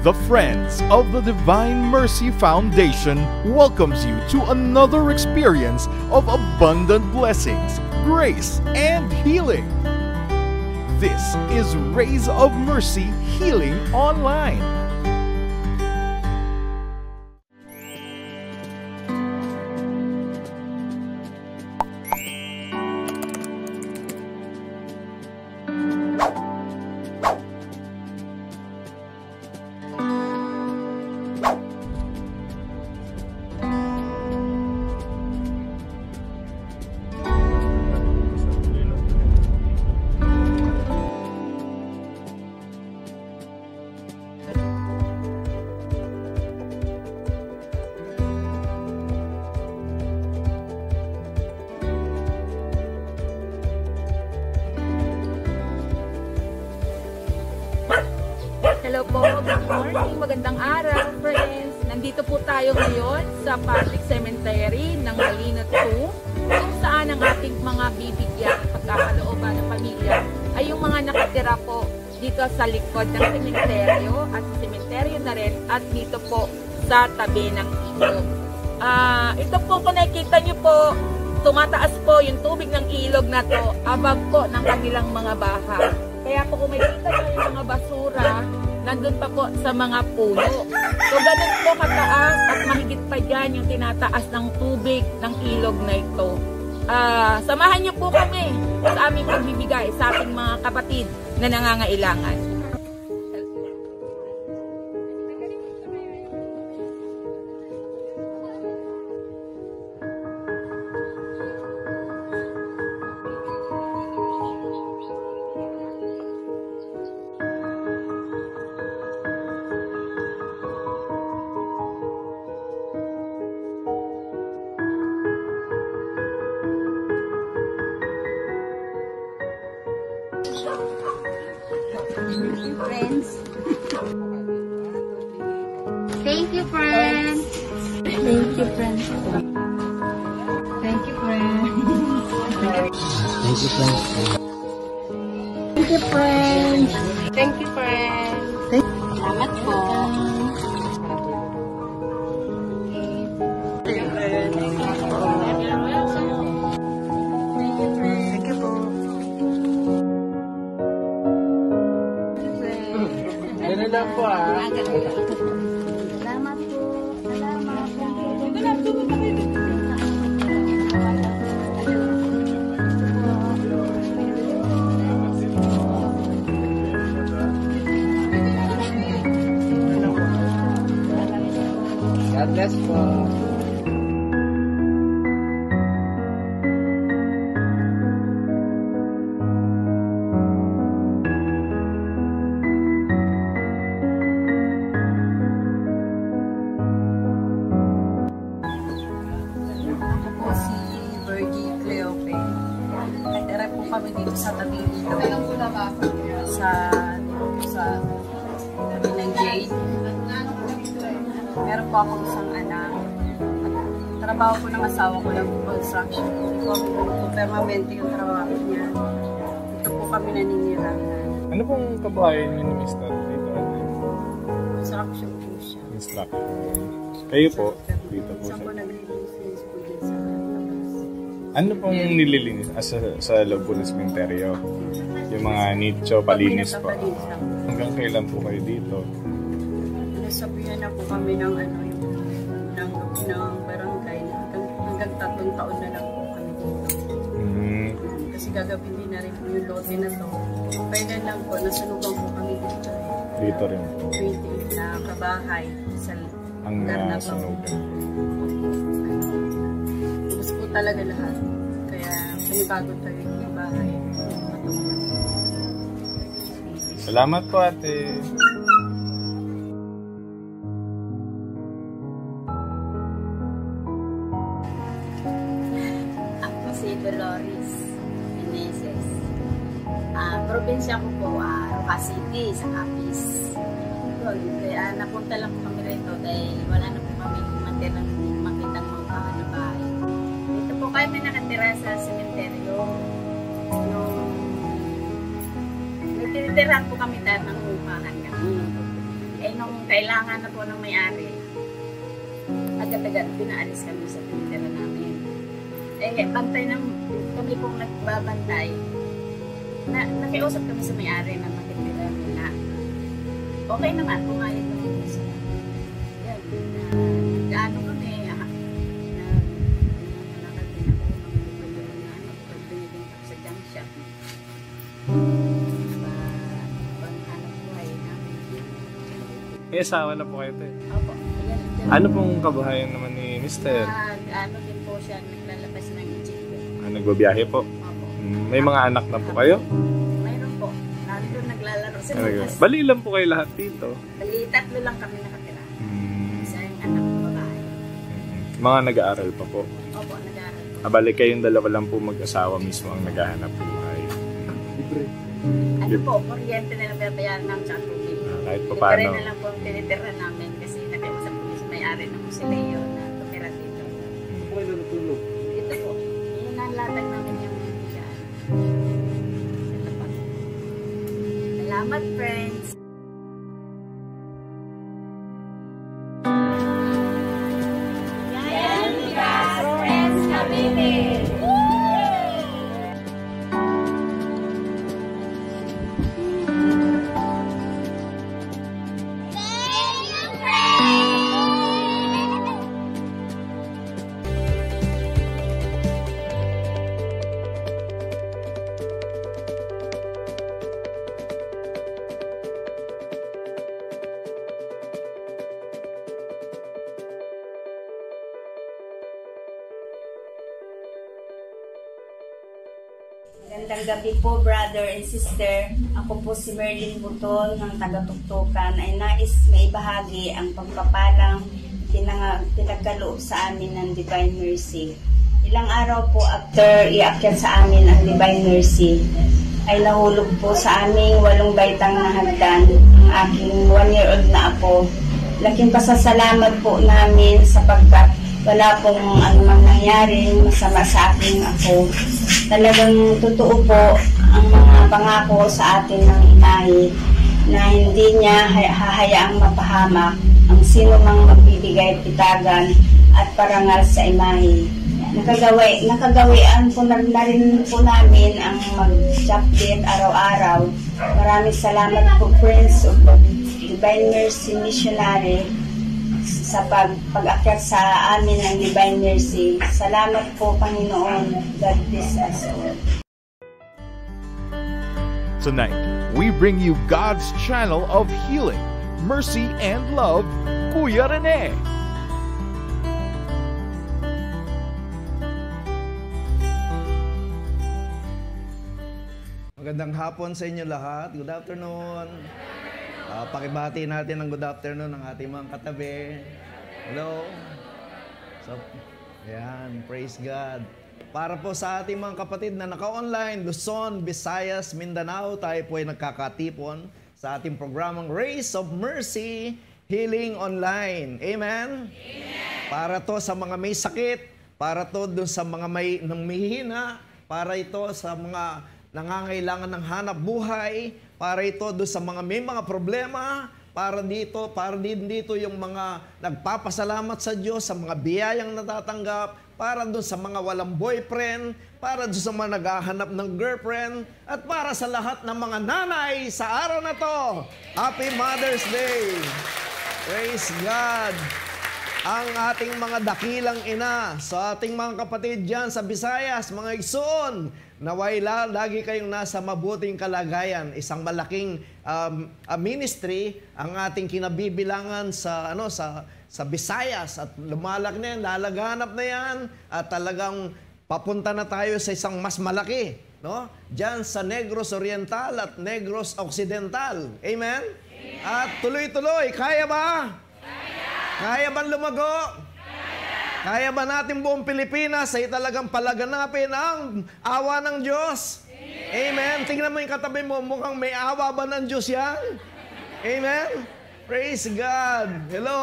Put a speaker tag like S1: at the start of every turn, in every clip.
S1: The Friends of the Divine Mercy Foundation welcomes you to another experience of abundant blessings, grace, and healing. This is Rays of Mercy Healing Online.
S2: Hello po, good morning, magandang araw friends. Nandito po tayo ngayon sa public cemetery ng Malinot 2 kung saan ang ating mga bibigyan pagkakalooban ng pamilya ay yung mga nakatira po dito sa likod ng sementeryo at sa sementeryo na rin at dito po sa tabi ng ilog. Ito po kung nakikita nyo po, tumataas po yung tubig ng ilog na to above po ng kanilang mga bahay. Kaya po kung makikita nyo yung mga basura, nandun pa po sa mga puno. So ganun po kataas at mahigit pa dyan yung tinataas ng tubig ng ilog na ito. Samahan nyo po kami sa aming pagbibigay sa ating mga kapatid na nangangailangan.
S3: Friends. Thank you, friends. Thank you, friends. Thank you, friends.
S4: Thank you, friends.
S3: Thank you, friends.
S2: Thank you, friends.
S3: Salamat po.
S4: Ganun lang po
S3: Salamat po. Salamat.
S4: God bless po.
S5: Kami dito sa tabi dito sa tabi ng Jade. Meron po akong isang anak. Trabaho ko ng asawa ko lang construction. Hindi ko permanente yung trabaho niya. Dito po kami naninirahan.
S6: Ano pong kabahayan niyo ni Mr. dito?
S5: Construction po siya.
S6: Construction. Kayo po, dito po
S5: siya.
S6: siya.
S5: Po naglilinis po dito sa labas.
S6: Ano pong nililinis sa loob po ng sementeryo? Yung mga nicho, palinis po. Hanggang kailan po kayo dito?
S5: Nasabihan na po kami ng barangay. Hanggang 3 taon na lang po kami dito. Kasi gagawin na rin po yung lote na to. Kailan lang po, nasunugan po kami dito.
S6: Dito rin po.
S5: 20 na kabahay sa
S6: ang nasunugan.
S5: Gusto po talaga lahat. Kaya panibago tayo yung bahay.
S6: Salamat po, ate.
S3: Ako si Dolores Meneses. Probinsya ko po, Roca City, sa Capiz. Kaya napunta lang po kami rito dahil wala na po kami matirang makitang mga bahay. Dito po kami nakatira sa sementeryo. Nagtitirahan po kami dahil ng upahan kami. Eh, nung kailangan na po ng may-ari, agad-agad pinaalis kami sa tinitira namin. Eh, bantay ng kami pong nagbabantay. Nakiusap kami sa may-ari na makitira nila. Okay naman, pumayag naman po sila. Yan, gaano kami, nalakad din ako ng pagdinigin sa junk shop. Panghanap buhay namin.
S6: May asawa na po kayo, te.
S3: Opo.
S6: Ano pong kabuhayan naman ni Mr.?
S3: Ano din po siya, naglalabas ng Egypt.
S6: Nagbabiyahe po.
S3: Opo.
S6: May mga anak na po kayo?
S3: Mayroon po. Narito naglalaro sa labas.
S6: Bali lang po kayo lahat dito.
S3: Bali, tatlo lang kami nakatira. Isa yung anak ko babae.
S6: Mga nag-aaral pa po.
S3: Opo, nag-aaral po.
S6: Bali kayong dalawa lang po mag-asawa mismo ang naghahanap buhay.
S3: Ano po, kuryente na lang babayaran namin sa tubig.
S6: Kahit pa
S3: Ito
S6: paano.
S3: rin na lang po ang tinitira namin kasi nakiusap po sa may-ari ng Musileo na tumira dito. Ito po, yun ang latag namin yung bigaan. Ito po. Salamat, friends!
S7: Magandang gabi po, brother and sister. Ako po si Merlin Butol ng taga-Tuktukan ay nais may bahagi ang pagpapalang pinagkaloob sa amin ng Divine Mercy. Ilang araw po after iakyat sa amin ang Divine Mercy, ay nahulog po sa aming 8 baitang na hagdan ang aking 1-year-old na apo. Laking pasasalamat po namin sapagkat wala pong anumang nangyaring masama sa aking apo. Talagang totoo po ang mga pangako sa atin ng inahi na hindi niya hahayaang mapahamak ang sino mang magbibigay pitagan at parangal sa imahe. Nakagawian po na rin po namin ang mag-chaplet araw-araw. Maraming salamat po, Friends of Divine Mercy Missionary, sa pag-akyat sa amin ng Divine Mercy. Salamat po, Panginoon. God bless us all.
S1: Tonight, we bring you God's channel of healing, mercy, and love, Kuya Rene.
S8: Magandang hapon sa inyo lahat. Good afternoon. Pakibati natin ng good afternoon ng ating mga katabi. Hello. So, yan, praise God. Para po sa ating mga kapatid na naka-online, Luzon, Visayas, Mindanao, tayo po ay nagkakatipon sa ating programang Race of Mercy, Healing Online. Amen? Amen. Para to sa mga may sakit, para to dun sa mga may nanghihina, para ito sa mga nangangailangan ng hanap buhay, para ito doon sa mga may mga problema, para din dito yung mga nagpapasalamat sa Diyos, sa mga biyayang natatanggap, para doon sa mga walang boyfriend, para doon sa mga naghahanap ng girlfriend, at para sa lahat ng mga nanay sa araw na to. Happy Mother's Day! Praise God! Ang ating mga dakilang ina, sa ating mga kapatid dyan sa Visayas, mga igsoon, naway lagi kayong nasa mabuting kalagayan. Isang malaking ministry ang ating kinabibilangan sa Visayas at lumalak na yan, lalaganap na yan at talagang papunta na tayo sa isang mas malaki, no? Diyan sa Negros Oriental at Negros Occidental. Amen? Amen. At tuloy-tuloy, kaya ba? Kaya ba lumago? Kaya ba natin buong Pilipinas ay talagang palaganapin ang awa ng Diyos? Amen. Tingnan mo yung katabi mo, mukhang may awa ba ng Diyos yan? Amen. Praise God. Hello.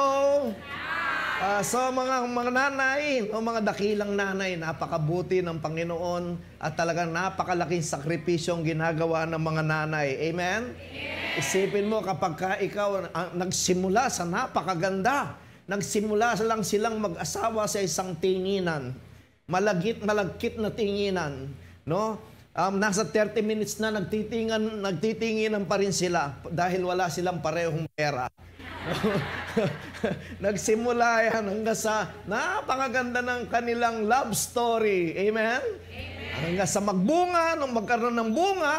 S8: So mga nanay, mga dakilang nanay, napakabuti ng Panginoon at talagang napakalaking sakripisyong ginagawa ng mga nanay. Amen. Amen. Isipin mo kapag ka ikaw nagsimula sa napakaganda, nagsimula lang silang mag-asawa sa isang tinginan, malagkit na tinginan, no? Nasa 30 minutes na nagtitinginan pa rin sila dahil wala silang parehong pera. Nagsimula yan hanggang sa napakaganda ng kanilang love story. Amen? Hanggang sa magbunga, nung magkaroon ng bunga,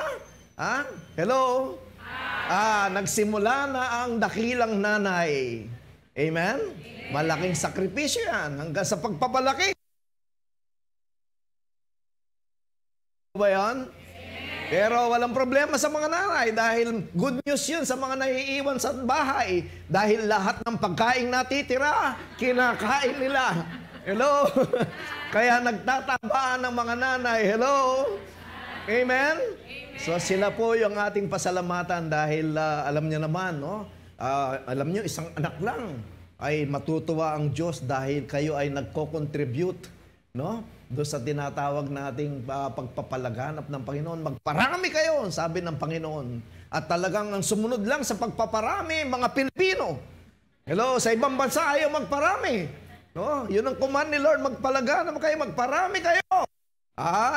S8: hello? Nagsimula na ang dakilang nanay. Amen? Malaking sakripisyo yan hanggang sa pagpapalaki. Ba yan? Pero walang problema sa mga nanay dahil good news yun sa mga naiiwan sa bahay. Dahil lahat ng pagkain natitira, kinakain nila. Hello? Kaya nagtatabaan ng mga nanay. Hello? Amen? So sila po yung ating pasalamatan dahil alam niyo naman, no? Alam niyo, isang anak lang ay matutuwa ang Diyos dahil kayo ay nagko-contribute, no? Doon sa tinatawag nating pagpapalaganap ng Panginoon. Magparami kayo, sabi ng Panginoon. At talagang ang sumunod lang sa pagpaparami, mga Pilipino. Hello, sa ibang bansa ayaw magparami. No? Yun ang command ni Lord, magpalaganap kayo, magparami kayo.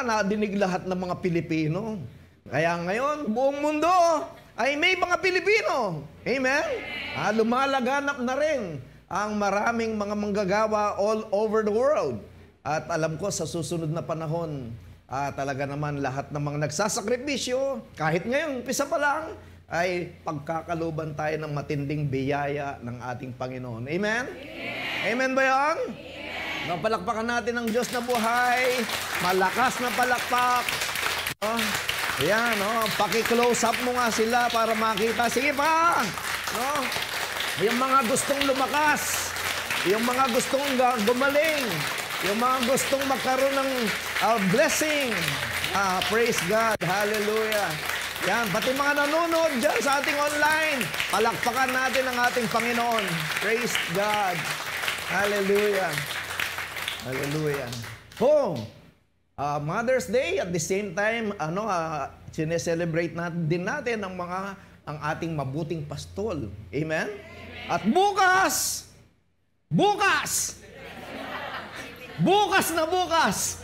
S8: Nadinig lahat ng mga Pilipino. Kaya ngayon, buong mundo ay may mga Pilipino. Amen? Lumalaganap na rin ang maraming mga manggagawa all over the world. At alam ko sa susunod na panahon, talaga naman lahat ng mga nagsasakripisyo, kahit ngayon, umpisa pa lang, ay pagkakaluban tayo ng matinding biyaya ng ating Panginoon. Amen? Amen ba yan? Palakpakan natin ang Diyos na buhay. Malakas na palakpak. Ayan, paki-close up mo nga sila para makita. Sige pa! Yung mga gustong lumakas, yung mga gustong gumaling, yung mga gustong magkaroon ng blessing. Praise God. Hallelujah. Yan, pati mga nanonood dyan sa ating online, palakpakan natin ang ating Panginoon. Praise God. Hallelujah. Hallelujah. Mother's Day, at the same time, sineselebrate din natin ang ating mabuting pastol. Amen? At bukas na bukas,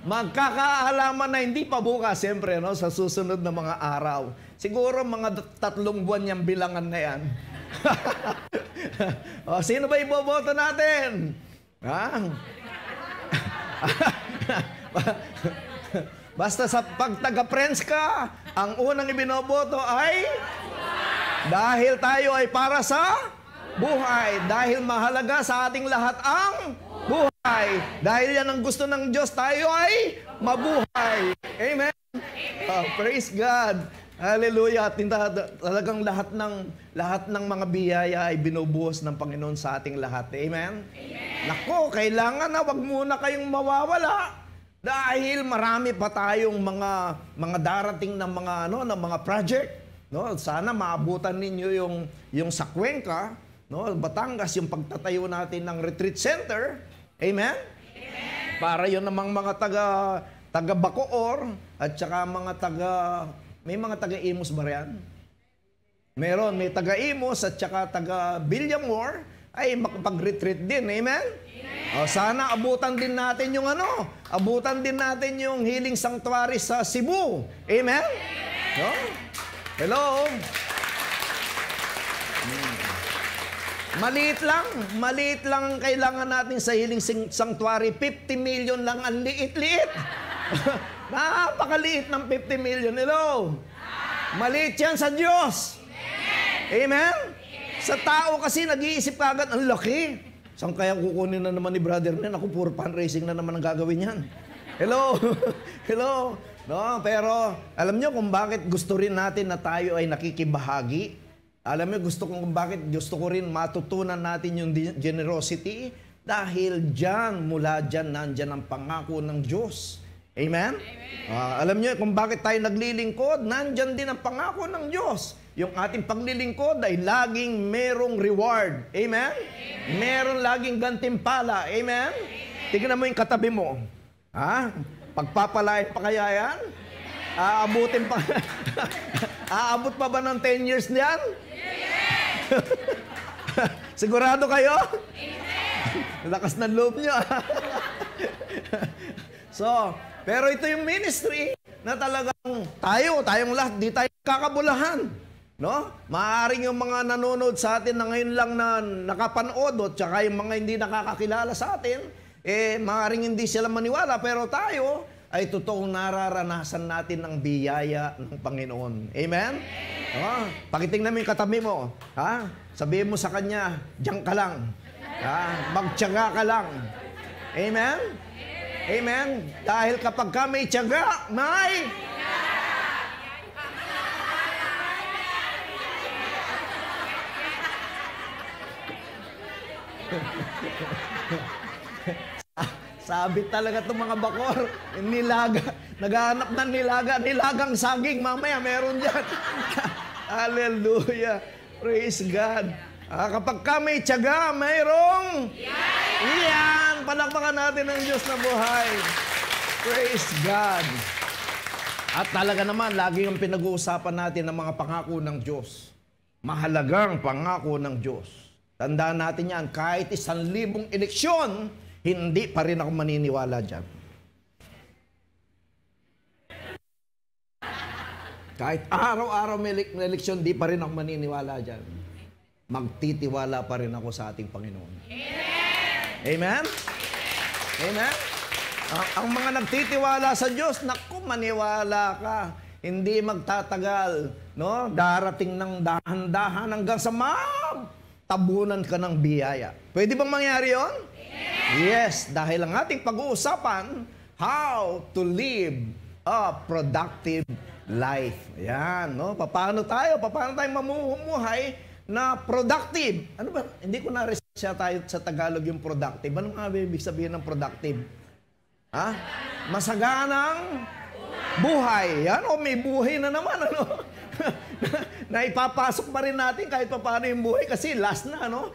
S8: magkakaalaman na hindi pa bukas, siyempre, sa susunod na mga araw. Siguro mga 3 buwan niyang bilangan na yan. Sino ba iboboto natin? Basta sa pagtaga-friends ka, ang unang ibinoboto ay dahil tayo ay para sa buhay. Dahil mahalaga sa ating lahat ang buhay. Dahil yan ang gusto ng Diyos, tayo ay mabuhay. Amen? Praise God. Hallelujah. Talagang lahat ng mga biyaya ay binubuhos ng Panginoon sa ating lahat. Amen? Nako, kailangan na wag muna kayong mawawala. Dahil marami pa tayong mga darating na mga project. Sana maabutan ninyo yung sa Cuenca, Batangas, yung pagtatayo natin ng retreat center. Amen? Para yun namang mga taga Bacoor at saka may mga taga-Imus ba yan? Meron, may taga-Imus at saka taga Villamor ay makapag-retreat din. Amen? Sana abutan din natin abutan din natin yung healing sanctuary sa Cebu. Amen? Hello? Maliit lang ang kailangan natin sa healing sanctuary. 50 million lang, ang liit-liit. Napakaliit ng 50 million. Hello? Maliit yan sa Diyos. Amen? Sa tao kasi nag-iisip kagad, ang laki. Saan kaya kukunin na naman ni brother na? Ako, puro fundraising na naman ang gagawin yan. Hello? Hello? Pero alam nyo kung bakit gusto rin natin na tayo ay nakikibahagi? Alam mo, bakit gusto ko rin matutunan natin yung generosity? Dahil mula dyan, nandyan ang pangako ng Diyos. Amen? Alam nyo, kung bakit tayo naglilingkod, nandyan din ang pangako ng Diyos. Yung ating paglilingkod ay laging merong reward. Amen? Meron laging gantimpala. Amen? Tingnan mo yung katabi mo. Pagpapalain pa kaya yan? Aabutin pa. Aabot pa ba ng 10 years niyan? Sigurado kayo? Lakas ng loob nyo. So, pero ito yung ministry na talagang tayong lahat, di tayo kakabulahan. No? Maaaring yung mga nanonood sa atin na ngayon lang na nakapanood o tsaka yung mga hindi nakakakilala sa atin, maaaring hindi sila maniwala, pero tayo ay totoong nararanasan natin ng biyaya ng Panginoon. Amen? Pakitingnan mo yung katabi mo. Ha? Sabihin mo sa kanya, diyan ka lang. Magtiyaga ka lang. Amen? Amen? Dahil kapag ka may tiyaga, may... Sabi talaga itong mga bakor, nilaga, naghahanap ng nilagang saging, mamaya meron dyan. Hallelujah. Praise God. Kapag ka may tiyaga, mayroong iyan. Palakpakan natin ang Diyos na buhay. Praise God. At talaga naman, lagi yung pinag-uusapan natin ng mga pangako ng Diyos. Mahalagang pangako ng Diyos. Tandaan natin yan, kahit 1,000 eleksyon, hindi pa rin ako maniniwala dyan. Kahit araw-araw may eleksyon, di pa rin ako maniniwala dyan. Magtitiwala pa rin ako sa ating Panginoon. Amen? Amen? Ang mga nagtitiwala sa Diyos, naku, maniwala ka. Hindi magtatagal. No? Darating ng dahan-dahan hanggang sa tabunan ka ng biyaya. Pwede bang mangyari yon? Yes, dahil ang ating pag-uusapan, how to live a productive life. Ayan, no? Paano tayo mamumuhay na productive? Ano ba? Hindi ko na-research tayo sa Tagalog yung productive. Ano nga ibig sabihin ng productive? Ha? Masaganang buhay. Yan, o may buhay na naman, ano? Na ipapasok pa rin natin kahit pa paano yung buhay kasi last na, no?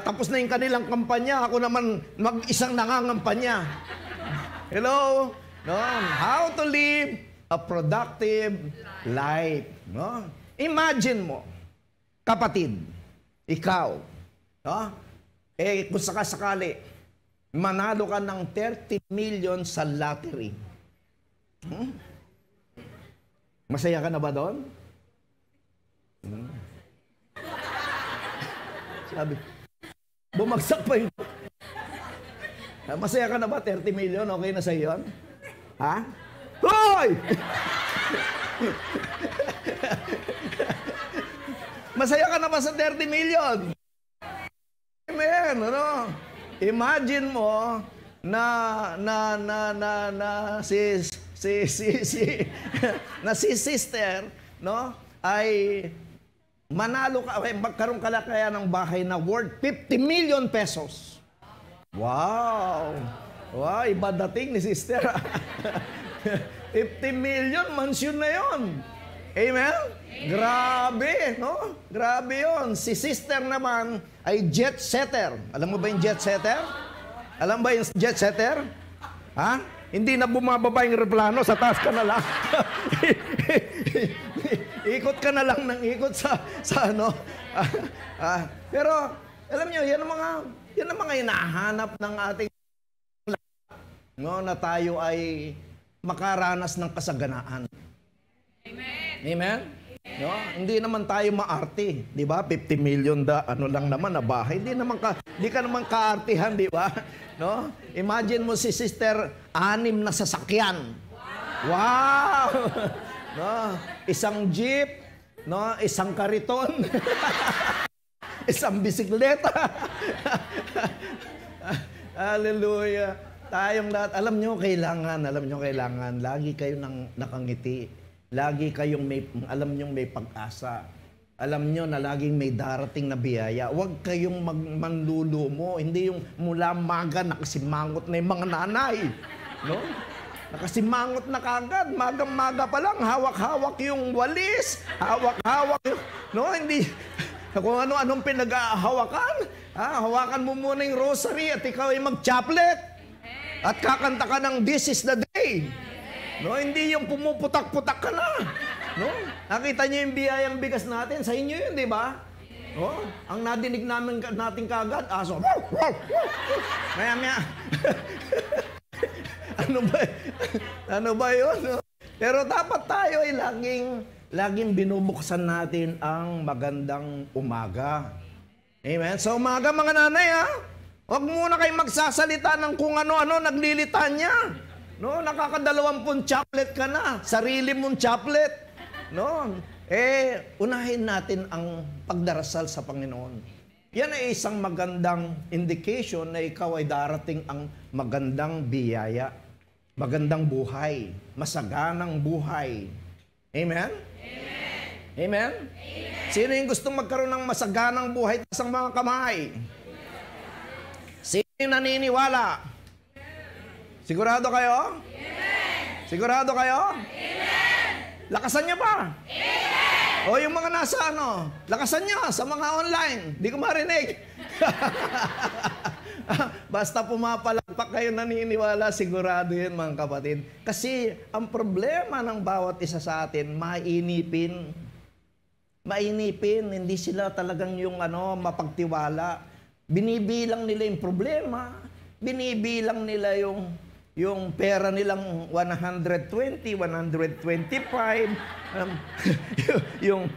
S8: Tapos na yung kanilang kampanya, ako naman mag-isang nangangampanya. Hello? No? How to live a productive life. No? Imagine mo, kapatid, ikaw, no? Kung sakasakali, manalo ka ng 30 million sa lottery. Masaya ka na ba doon? Sabi, bumagsak pa yun. Masaya ka na ba? 30 million, okay na sa yun? Ha? Hoy! Masaya ka na ba sa 30 million? Amen, ano? Imagine mo na si sister, no? Ay manalo ka, magkaroon ka lang kaya ng bahay na worth 50 million pesos. Wow! Wow, iba dating ni sister. 50 million, mansion na yon. Amen? Grabe, no? Grabe yon. Si sister naman ay jet setter. Alam mo ba yung jet setter? Alam ba yung jet setter? Ha? Hindi na bumababa yung aeroplano, sa taas ka na lang. Ikot ka na lang ng ikot sa ano. Pero, alam nyo, yan ang mga hinahanap ng ating no, na tayo ay makaranas ng kasaganaan. Amen? Amen? No? Hindi naman tayo maarte, di ba? 50 million ano lang naman na bahay. Hindi ka naman kaartihan, di ba? No? Imagine mo si sister, 6 na sasakyan. Wow! No? Isang jeep, no? Isang kariton, isang bisikleta. Hallelujah. Tayong lahat, alam nyo kailangan, lagi kayo nakangiti. Lagi kayong alam nyo may pag-asa. Alam nyo na laging may darating na biyaya. Huwag kayong manlulumo. Hindi yung mula maga nakasimangot na yung mga nanay. No? Nakasimangot na kagad. Magang-maga pa lang. Hawak-hawak yung walis. Hawak-hawak yung... No, hindi... Kung ano-anong pinag-hawakan. Hawakan mo muna yung rosary at ikaw ay mag-chaplet. At kakanta ka ng This is the Day. No, hindi yung pumuputak-putak ka na. No? Nakita niyo yung biyayang bigas natin, sa inyo yun, di ba? No? Ang nadinig natin kagad, aso. Maya. Ano ba yun? No? Pero dapat tayo ay laging binubuksan natin ang magandang umaga. Amen? Sa umaga, mga nanay, ha? Huwag muna kayong magsasalita ng kung ano-ano, naglilitanya. No, nakaka-20 chaplet ka na. Sarili mong chaplet. No? Unahin natin ang pagdarasal sa Panginoon. Yan ay isang magandang indication na ikaw ay darating ang magandang biyaya, magandang buhay, masaganang buhay. Amen? Amen? Amen? Sino yung gustong magkaroon ng masaganang buhay sa mga kamay? Sino yung naniniwala? Sigurado kayo? Amen. Sigurado kayo? Amen. Lakasan niyo pa? Amen. O yung mga nasa lakasan niyo sa mga online. Di ko marinig. Basta pumapalakpak kayo naniniwala, sigurado yun mga kapatid. Kasi ang problema ng bawat isa sa atin, mainipin. Mainipin, hindi sila talagang yung mapagtiwala. Binibilang nila yung problema. Binibilang nila yung pera nilang 120, 125, yung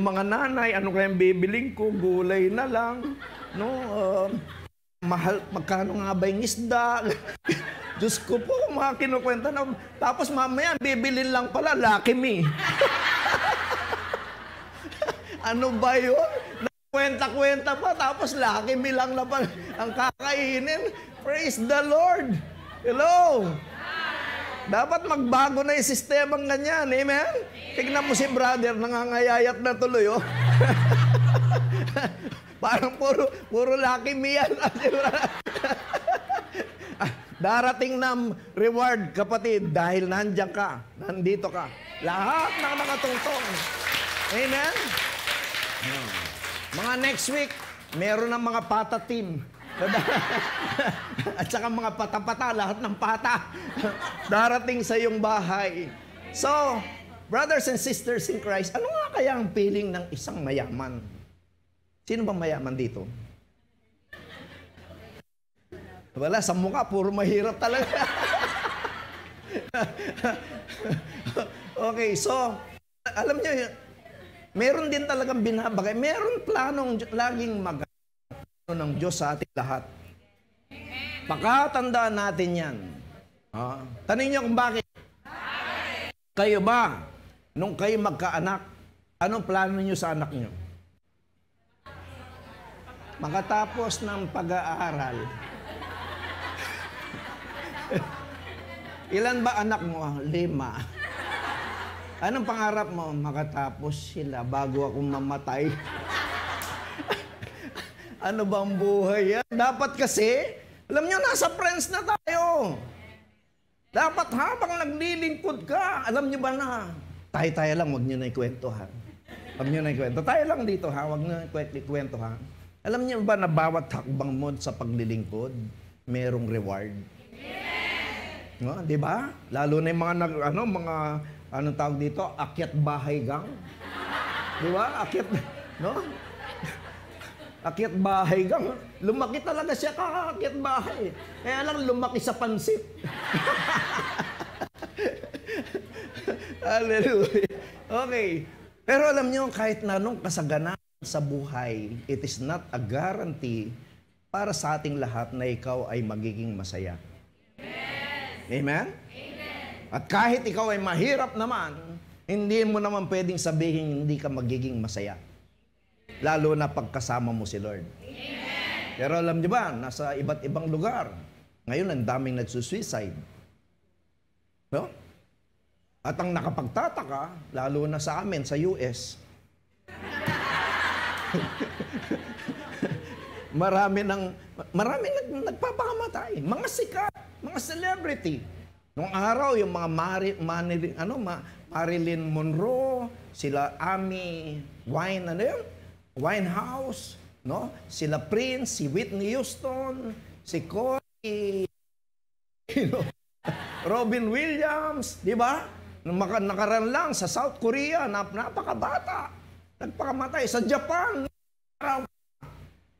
S8: mga nanay, ano kayang bibiling ko, gulay na lang, no? Mahal, magkano nga ba yung isda? Diyos ko po, mga kinukwenta na, tapos mamaya, bibilin lang pala, Lucky Me. Ano ba yun? Kwenta-kwenta pa, tapos Lucky Me lang na pala ang kakainin. Praise the Lord! Hello! Dapat magbago na yung sistemang ganyan. Amen? Tignan mo si brother, nangangayayat na tuloy, oh. Parang puro Lucky Me yan. Darating na reward, kapatid, dahil nandiyan ka, nandito ka. Lahat na nakatungtong. Amen? Mga next week, meron ng mga pata team. At saka mga pata-pata, lahat ng pata darating sa iyong bahay. So, brothers and sisters in Christ, ano nga kaya ang feeling ng isang mayaman? Sino bang mayaman dito? Wala, sa mukha, puro mahirap talaga. Okay, so, alam niyo, meron din talagang binabagay. Meron planong laging maganda ng Diyos sa ating lahat. Pakatandaan natin yan. Tanong niyo kung bakit. Kayo ba, nung kayo magkaanak, anong plano niyo sa anak niyo? Makatapos ng pag-aaral. Ilan ba anak mo? 5. Anong pangarap mo? Makatapos sila bago ako mamatay. Ano ba ang buhay yan? Dapat kasi, alam nyo, nasa friends na tayo. Dapat habang naglilingkod ka, alam nyo ba na, tayo lang, huwag nyo na ikwento ha. Huwag nyo na ikwento. Tayo lang dito ha, huwag nyo na ikwento ha. Alam nyo ba na bawat hakbang mo sa paglilingkod, merong reward? No, di ba? Lalo na yung mga anong tawag dito? Akyat bahay gang. Di ba? Akyat, no? Akyat bahay gang. Lumaki talaga siya kakakyat bahay. Kaya lang lumaki sa pansit. Hallelujah. Okay. Pero alam niyo, kahit na anong kasaganan sa buhay, it is not a guarantee para sa ating lahat na ikaw ay magiging masaya. Amen? Amen? At kahit ikaw ay mahirap naman, hindi mo naman pwedeng sabihin hindi ka magiging masaya. Lalo na pagkasama mo si Lord. Amen. Pero alam niyo ba, nasa iba't ibang lugar, ngayon ang daming nagsusuicide. No? At ang nakapagtataka, lalo na sa amin, sa US, marami nagpapakamatay. Mga sikat, mga celebrity. Noong araw, yung mga Marilyn Monroe, sila Amy Winehouse, no? Sila Prince, si Whitney Houston, si Corey, Robin Williams, di ba? Nakaraan lang sa South Korea, napakabata. Nagpakamatay sa Japan.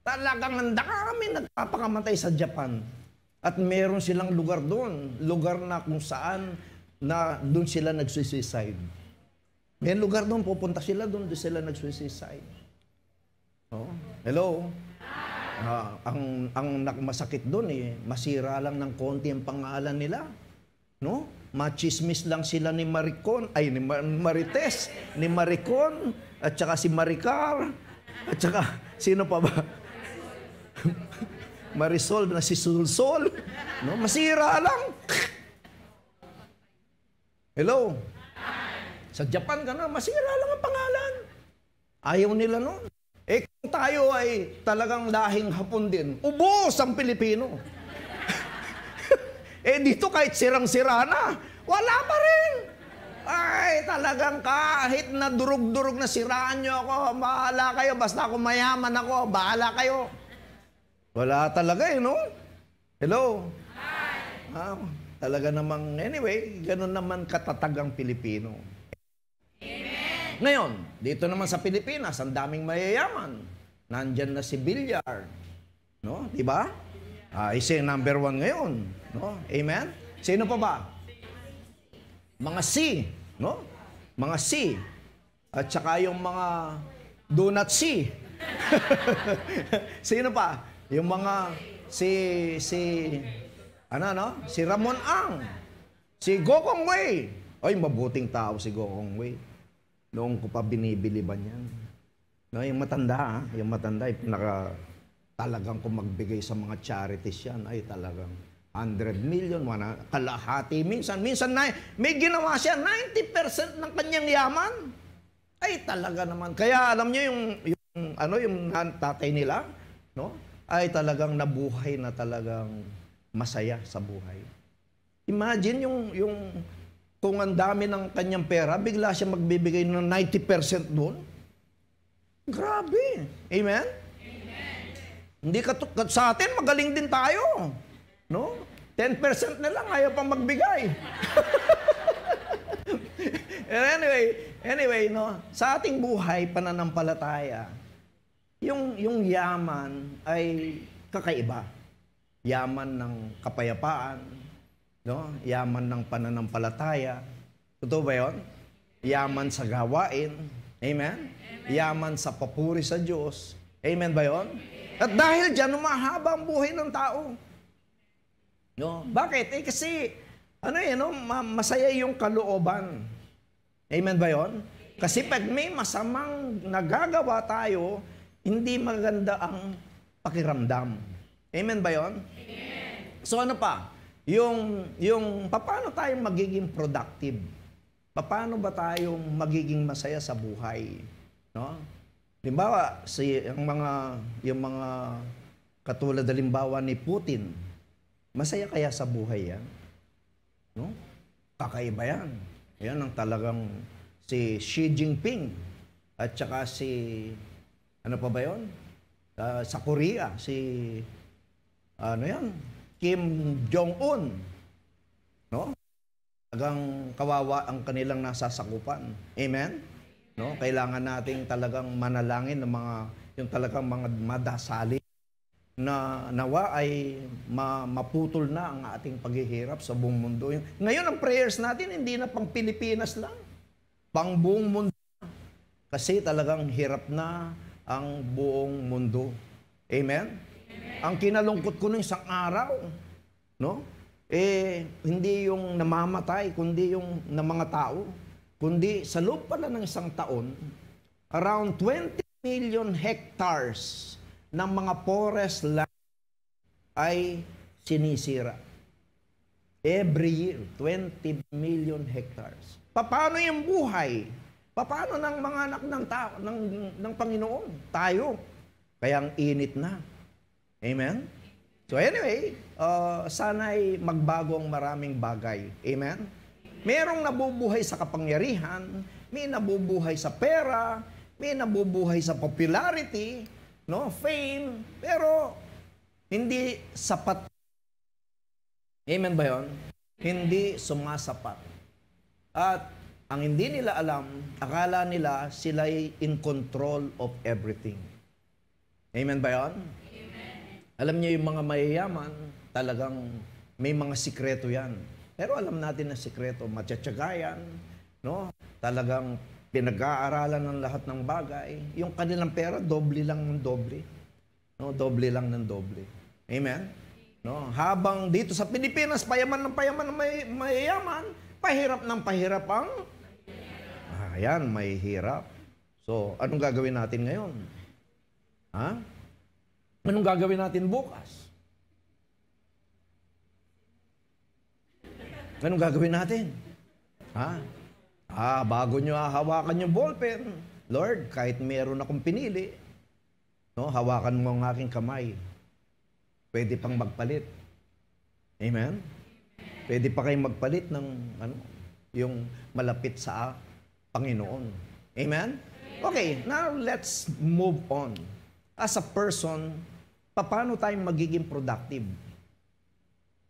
S8: Talagang ang dami nagpapakamatay sa Japan. At meron silang lugar doon. Lugar na kung saan na doon sila nagsuicide. May lugar doon, pupunta sila doon sila nagsuicide. Oh, hello? Ang masakit doon masira lang ng konti ang pangalan nila. No? Machismis lang sila ni Maricon, ni Marites, ni Maricon, at saka si Maricar, at saka sino pa ba? Marisol na si Sulsol. No? Masira lang. Hello? Sa Japan ka na, masira lang ang pangalan. Ayaw nila nun. Kung tayo ay talagang lahing Hapon din, ubos ang Pilipino. Dito kahit sirang-sira na, wala pa rin. Ay, talagang kahit na durug-durug na siraan nyo ako, bahala kayo, basta ako mayaman ako, bahala kayo. Wala talaga no? Hello? Talaga namang, anyway, ganun naman katatag ang Pilipino. Amen. Ngayon, dito naman sa Pilipinas, ang daming mayayaman. Nandyan na si Villar. No? Diba? Isa yung number 1 ngayon. No? Amen? Sino pa ba? Mga C. No? Mga C. At saka yung mga do not see. Sino pa? Yung mga si Ramon Ang. Si Gokong Wei. Ay, mabuting tao si Gokong Wei. Noong ko pa binibili ba niyan. No, yung matanda, talagang kung magbigay sa mga charities yan, ay talagang 100 million, kalahati, minsan may ginawa siya, 90% ng kanyang yaman. Ay talaga naman. Kaya alam niyo yung tatay nila, no? Ay talagang nabuhay na talagang masaya sa buhay. Imagine yung kung ang dami ng kanyang pera, bigla siya magbibigay ng 90% doon. Grabe. Amen? Hindi sa atin, magaling din tayo. No? 10% na lang, ayaw pang magbigay. anyway, no? Sa ating buhay, pananampalataya, yung yaman ay kakaiba. Yaman ng kapayapaan, no? Yaman ng pananampalataya. Totoo ba yun? Yaman sa gawain. Amen? Yaman sa papuri sa Diyos. Amen ba yun? At dahil dyan, umahaba ang buhay ng tao. No? Bakit? Kasi, masaya yung kalooban. Amen ba yun? Kasi pag may masamang nagagawa tayo, hindi maganda ang pakiramdam. Amen ba yun? Amen. So ano pa? Yung paano tayo magiging productive? Paano ba tayong magiging masaya sa buhay? No? Halimbawa, yung mga katulad halimbawa ni Putin, masaya kaya sa buhay yan? No? Kakaiba yan. Yan ang talagang si Xi Jinping at saka ano pa ba yun? Sa Korea, Kim Jong-un. No? Talagang kawawa ang kanilang nasasakupan. Amen? No? Kailangan nating talagang manalangin ng yung talagang mga madasali na nawa ay maputol na ang ating paghihirap sa buong mundo. Ngayon, ang prayers natin hindi na pang Pilipinas lang. Pang buong mundo. Kasi talagang hirap na ang buong mundo. Amen? Ang kinalungkot ko nung isang araw, no? Hindi yung namamatay, kundi yung ng mga tao, kundi sa loob pala ng isang taon, around 20 million hectares ng mga forest land ay sinisira. Every year, 20 million hectares. Paano yung buhay? Paano ng mga anak ng tao, ng Panginoon? Tayo. Kaya ang init na. Amen? So anyway, sana'y magbago ang maraming bagay. Amen? Merong nabubuhay sa kapangyarihan, may nabubuhay sa pera, may nabubuhay sa popularity, no, fame, pero hindi sapat. Amen ba yun? hindi sumasapat. At ang hindi nila alam, akala nila sila'y in control of everything. Amen ba yun? Amen. Alam niyo yung mga mayayaman, talagang may mga sikreto yan. Pero alam natin na sikreto, matyatsagayan, no? Talagang pinag-aaralan ng lahat ng bagay. Yung kanilang pera, doble lang ng doble. No? Doble lang ng doble. Amen? No? Habang dito sa Pilipinas, payaman ng mayayaman, pahirap ng pahirap ang ayan, may hirap. So, anong gagawin natin ngayon? Ha? Anong gagawin natin bukas? Anong gagawin natin? Ha? Bago nyo hawakan yung ballpen, Lord, kahit meron akong pinili, no, hawakan mo ang aking kamay. Pwede pang magpalit. Amen? Pwede pa kayong magpalit ng yung malapit sa Panginoon. Amen? Okay, now let's move on. As a person, paano tayo magiging productive?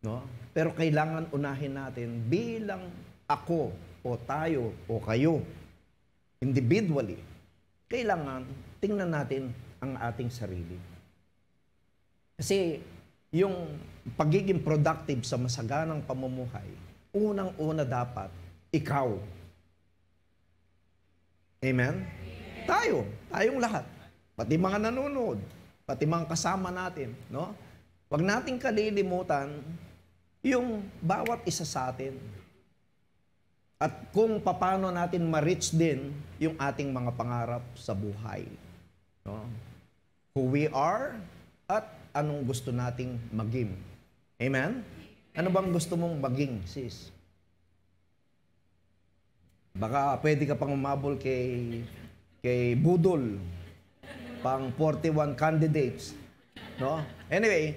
S8: No? Pero kailangan unahin natin bilang ako o tayo o kayo, individually, kailangan tingnan natin ang ating sarili. Kasi yung pagiging productive sa masaganang pamumuhay, unang-una dapat, ikaw. Amen? Tayong lahat. Pati mga nanonood, pati mga kasama natin, no? Huwag nating kalilimutan yung bawat isa sa atin. At kung paano natin ma-reach din yung ating mga pangarap sa buhay. No? Who we are at anong gusto nating maging. Amen? Ano bang gusto mong maging, sis? Baka pwede ka pang umabol kay Budol. Pang 41 candidates. No? Anyway,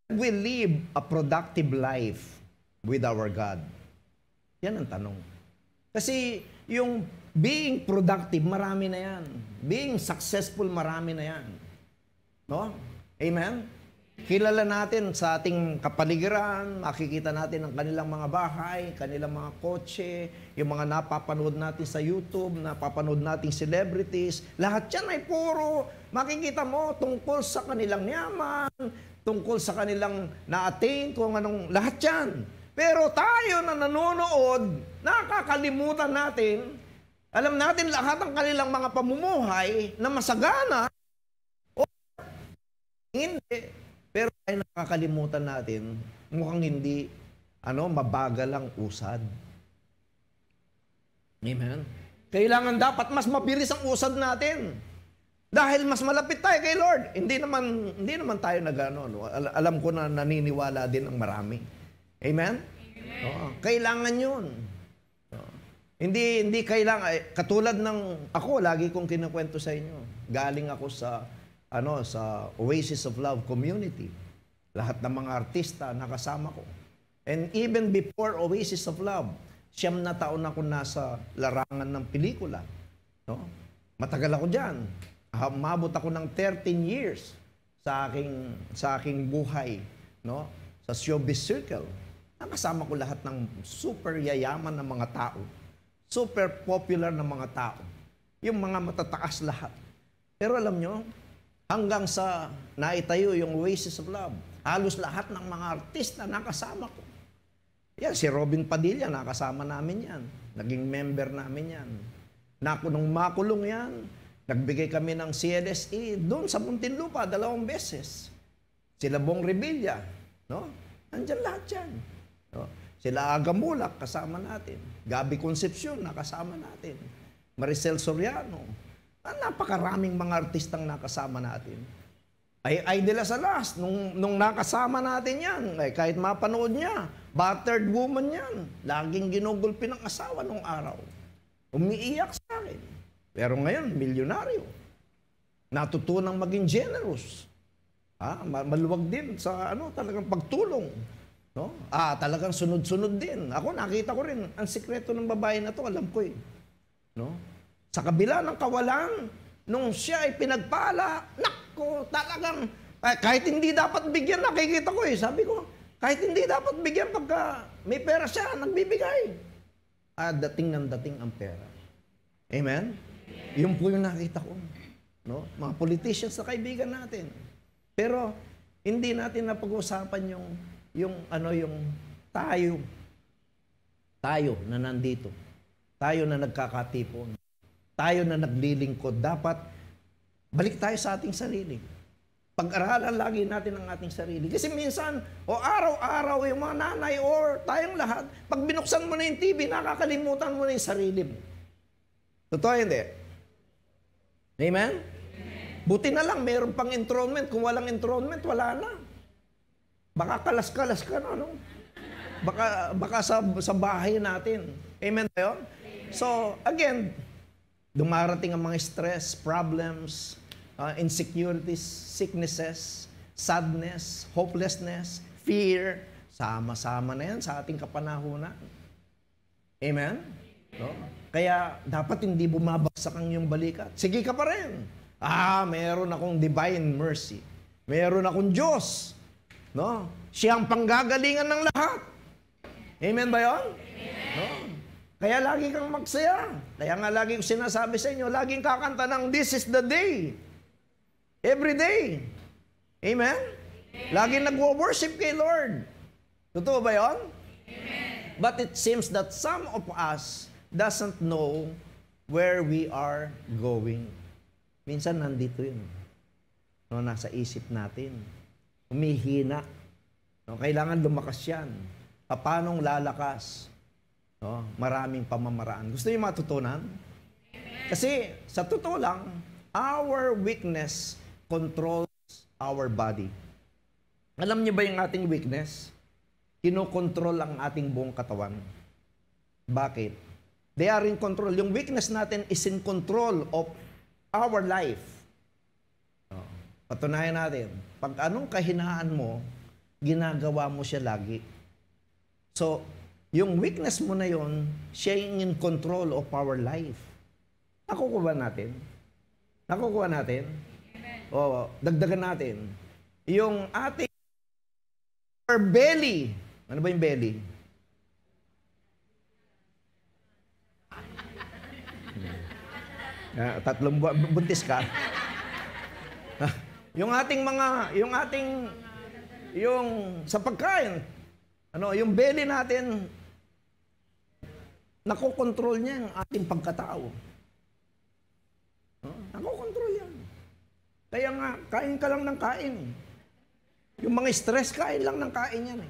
S8: we live a productive life with our God? Yan ang tanong. Kasi yung being productive, marami na yan. Being successful, marami na yan. No? Amen? Kilala natin sa ating kapaligiran, makikita natin ang kanilang mga bahay, kanilang mga kotse, yung mga napapanood natin sa YouTube, napapanood nating celebrities. Lahat yan ay puro, makikita mo, tungkol sa kanilang yaman, tungkol sa kanilang na-attain, kung anong, lahat yan. Pero tayo na nanonood, nakakalimutan natin, alam natin lahat ng kanilang mga pamumuhay na masagana, o hindi. Pero ay nakakalimutan natin, mukhang hindi, mabagal ang usad. Amen? Kailangan dapat mas mabilis ang usad natin. Dahil mas malapit tayo kay Lord. Hindi naman tayo alam ko na naniniwala din ang marami. Amen? Oo, kailangan yun. Hindi kailangan, katulad ng, ako, lagi kong kinukwento sa inyo. Galing ako sa Oasis of Love community. Lahat ng mga artista nakasama ko. And even before Oasis of Love, 9 na taon ako nasa larangan ng pelikula. No? Matagal ako dyan. Umabot ako ng 13 years sa aking buhay, no? Sa showbiz circle. Nakasama ko lahat ng super yayaman ng mga tao. Super popular na mga tao. Yung mga matataas lahat. Pero alam nyo, hanggang sa naitayo yung Oasis of Love, halos lahat ng mga artista nakasama ko. Yan, si Robin Padilla, nakasama namin yan. Naging member namin yan. Nung makulong yan, nagbigay kami ng CLSE doon sa Muntinlupa 2 beses. Sila Bong Revilla, no? Nandyan lahat yan. No? Sila Aga Mulak, kasama natin. Gabi Concepcion, nakasama natin. Maricel Soriano. Napakaraming mga artistang nakasama natin. Ay de las Alas, nung nakasama natin yan, kahit mapanood niya, battered woman yan. Laging ginugulpi ng asawa nung araw. Umiiyak sa akin. Pero ngayon, milyonaryo. Natutunang maging generous. Maluwag din sa talagang pagtulong. No? Talagang sunod-sunod din. Ako, nakita ko rin, ang sikreto ng babae na to, alam ko eh. No? Sa kabila ng kawalan, nung siya ay pinagpala, nako, talagang, kahit hindi dapat bigyan, nakikita ko eh. Sabi ko, Kahit hindi dapat bigyan pagka may pera siya, nagbibigay. Dating ng dating ang pera. Amen? Yun po yung nakita ko. No? Mga politicians na kaibigan natin. Pero, hindi natin napag-usapan yung tayo na nandito. Tayo na nagkakatipon. Tayo na naglilingkod. Dapat, balik tayo sa ating sarili. Pag-aralan lagi natin ang ating sarili. Kasi minsan, araw-araw, yung mga nanay or tayong lahat, pag binuksan mo na yung TV, nakakalimutan mo na yung sarili mo. Totoo hindi? Amen? Buti na lang, mayroon pang enthronement. Kung walang enthronement, wala na. Baka kalas-kalas ka na, no? Baka sa bahay natin. Amen tayo? So, again, dumarating ang mga stress, problems, insecurities, sicknesses, sadness, hopelessness, fear. Sama-sama na yan sa ating kapanahunan. Amen? No? Kaya, dapat hindi bumabagsak ang iyong balikat. Sige ka pa rin. Meron akong divine mercy. Meron akong Diyos. No? Siya ang panggagalingan ng lahat. Amen ba yun? Amen. No? Kaya lagi kang magsaya. Kaya nga lagi ko sinasabi sa inyo, laging kakanta ng this is the day. Every day. Amen? Laging nagwo-worship kay Lord. Totoo ba yun? Amen. But it seems that some of us doesn't know where we are going. Minsan nandito yun. No, nasa isip natin. Humihina. No, kailangan lumakas yan. Paanong lalakas? No, maraming pamamaraan. Gusto niyo matutunan? Kasi sa totoo lang, our weakness controls our body. Alam niyo ba yung ating weakness? Kinokontrol ang ating buong katawan. Bakit? They are in control. Yung weakness natin is in control of our life. Patunayan natin. Pag anong kahinaan mo, ginagawa mo siya lagi. So, yung weakness mo na yon, siya yung in control of our life. Nakukuha natin? Nakukuha natin? O, dagdagan natin. Yung ating belly. Ano ba yung belly? Tatlong buntis ka. Yung sa pagkain, yung belly natin, nakokontrol niya yung ating pagkatao. Nakokontrol yan. Kaya nga, kain ka lang ng kain. Yung mga stress, kain lang ng kain yan.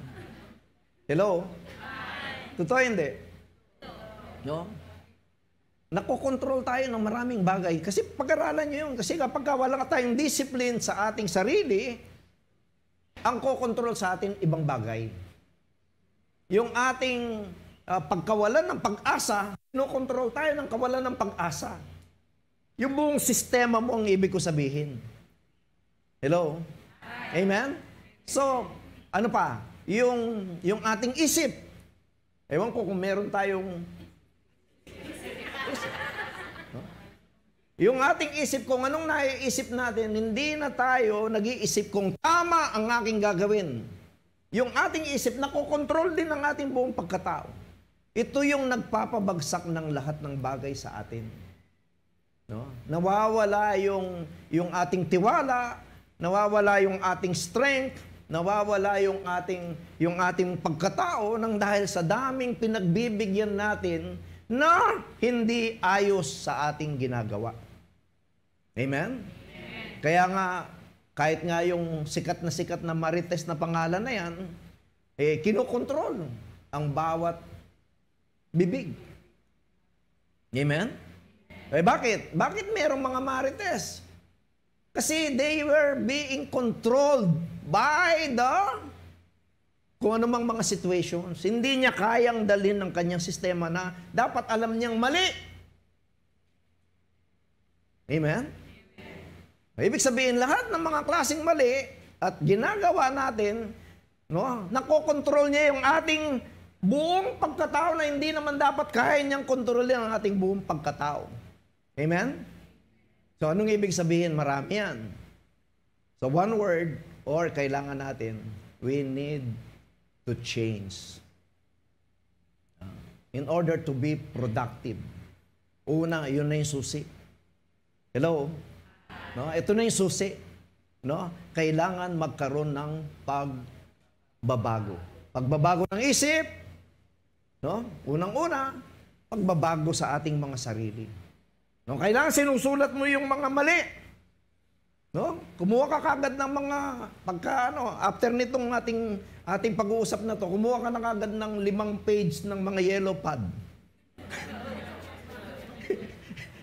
S8: Hello? Totoo hindi? No? Nakokontrol tayo ng maraming bagay. Kasi pag-aralan nyo yun. Kasi kapag wala tayong discipline sa ating sarili, ang kokontrol sa atin ibang bagay. Yung ating pagkawalan ng pag-asa, kinokontrol tayo ng kawalan ng pag-asa. Yung buong sistema mo ang ibig ko sabihin. Hello? Amen? So, ano pa? Yung ating isip. Ewan ko kung meron tayong yung ating isip, kung anong naiisip natin, hindi na tayo nag-iisip kung tama ang aking gagawin. Yung ating isip, nakokontrol din ang ating buong pagkatao. Ito yung nagpapabagsak ng lahat ng bagay sa atin. No? Nawawala yung ating tiwala, nawawala yung ating strength, nawawala yung ating pagkatao nang dahil sa daming pinagbibigyan natin na hindi ayos sa ating ginagawa. Amen? Kaya nga, kahit nga yung sikat na Marites na pangalan na yan, kinokontrol ang bawat bibig. Amen? Bakit? Bakit merong mga Marites? Kasi they were being controlled by kung anumang mga situations. Hindi niya kayang dalhin ng kanyang sistema na dapat alam niyang mali. Amen? Ibig sabihin, lahat ng mga klaseng mali at ginagawa natin, no, nakokontrol niya yung ating buong pagkatao na hindi naman dapat kaya niyang kontrolin ang ating buong pagkatao. Amen? So, anong ibig sabihin? Marami yan. So, one word, or kailangan natin, we need to change. In order to be productive. Una, yun na yung susi. Hello? No? Ito na yung susi. No? Kailangan magkaroon ng pagbabago. Pagbabago ng isip. No? Unang-una, pagbabago sa ating mga sarili. No? Kailangan sinusulat mo yung mga mali. No? Kumuha ka kagad ng mga after nitong ating pag-uusap na to, kumuha ka na kagad ng 5 page ng mga yellow pad.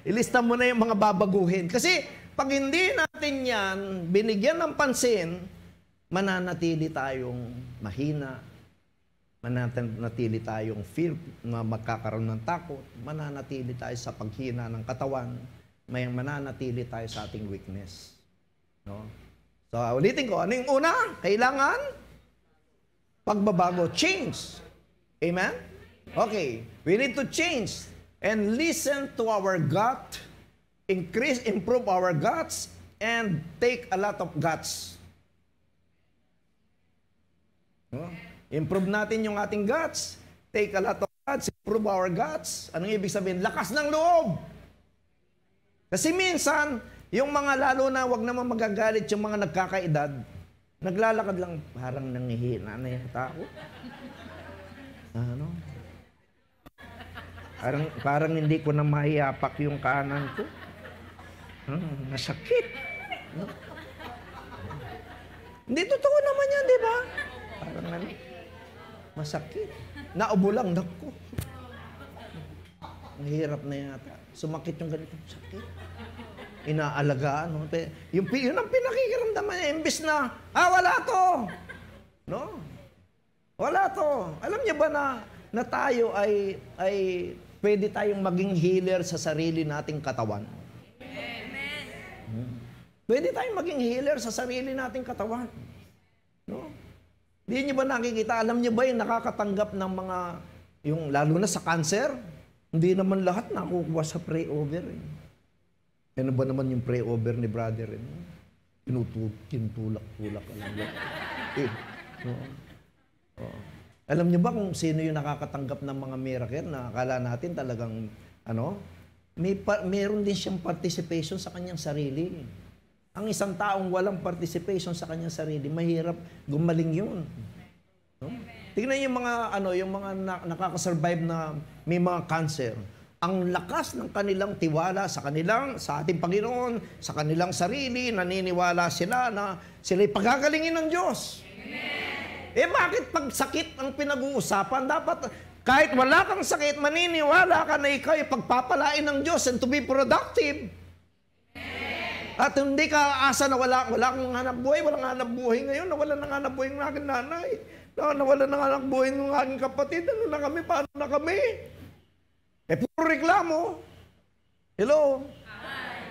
S8: Ilista mo na yung mga babaguhin. Kasi pag hindi natin yan binigyan ng pansin, mananatili tayong mahina, mananatili tayong fear na magkakaroon ng takot, mananatili tayo sa paghina ng katawan, may mananatili tayo sa ating weakness. No? So, ulitin ko, ano yung una? Kailangan pagbabago. Change. Amen? Okay. We need to change and listen to our gut, improve our guts, and take a lot of guts. No? Improve natin yung ating guts, take a lot of guts, improve our guts. Anong ibig sabihin? Lakas ng loob. Kasi minsan, yung mga lalo na, wag naman magagalit yung mga nagkakaedad, naglalakad lang, parang nangihina na yung tao. Ano? Parang hindi ko na maiyapak yung kanan ko. Masakit. No? Hindi totoo naman yan, di ba? Parang masakit. Naubo lang, naku. Mahirap na yata. Sumakit yung ganitong sakit. Inaalagaan. No? Yun ang pinakikiramdaman niya. Imbis na, wala to. No? Wala to. Alam niyo ba na tayo ay pwede tayong maging healer sa sarili nating katawan? Amen. Pwede tayong maging healer sa sarili nating katawan. No? Hindi niyo ba nakikita? Alam niyo ba yung nakakatanggap ng mga, yung lalo na sa cancer? Hindi naman lahat nakukuha sa pray-over. Ano ba naman yung pray-over ni brother? Tinutulak-tulak. No? Alam niyo ba kung sino yung nakakatanggap ng mga miracle na akala natin talagang, meron din siyang participation sa kanyang sarili. Ang isang taong walang participation sa kanyang sarili, mahirap gumaling yun. No? Tingnan yung mga nakakasurvive na may mga cancer. Ang lakas ng kanilang tiwala sa ating Panginoon, sa kanilang sarili, naniniwala sila na sila'y pagagalingin ng Diyos. Amen. Bakit pag sakit ang pinag-uusapan? Dapat, kahit wala kang sakit, maniniwala ka na ikaw ay pagpapalain ng Diyos and to be productive. Amen. At hindi ka asa na wala kang hanap buhay, walang hanap buhay ngayon, nawala ng hanap buhay ng aking nanay, nawala ng hanap buhay ng aking kapatid, paano na kami? Puro reklamo. Hello? Hi.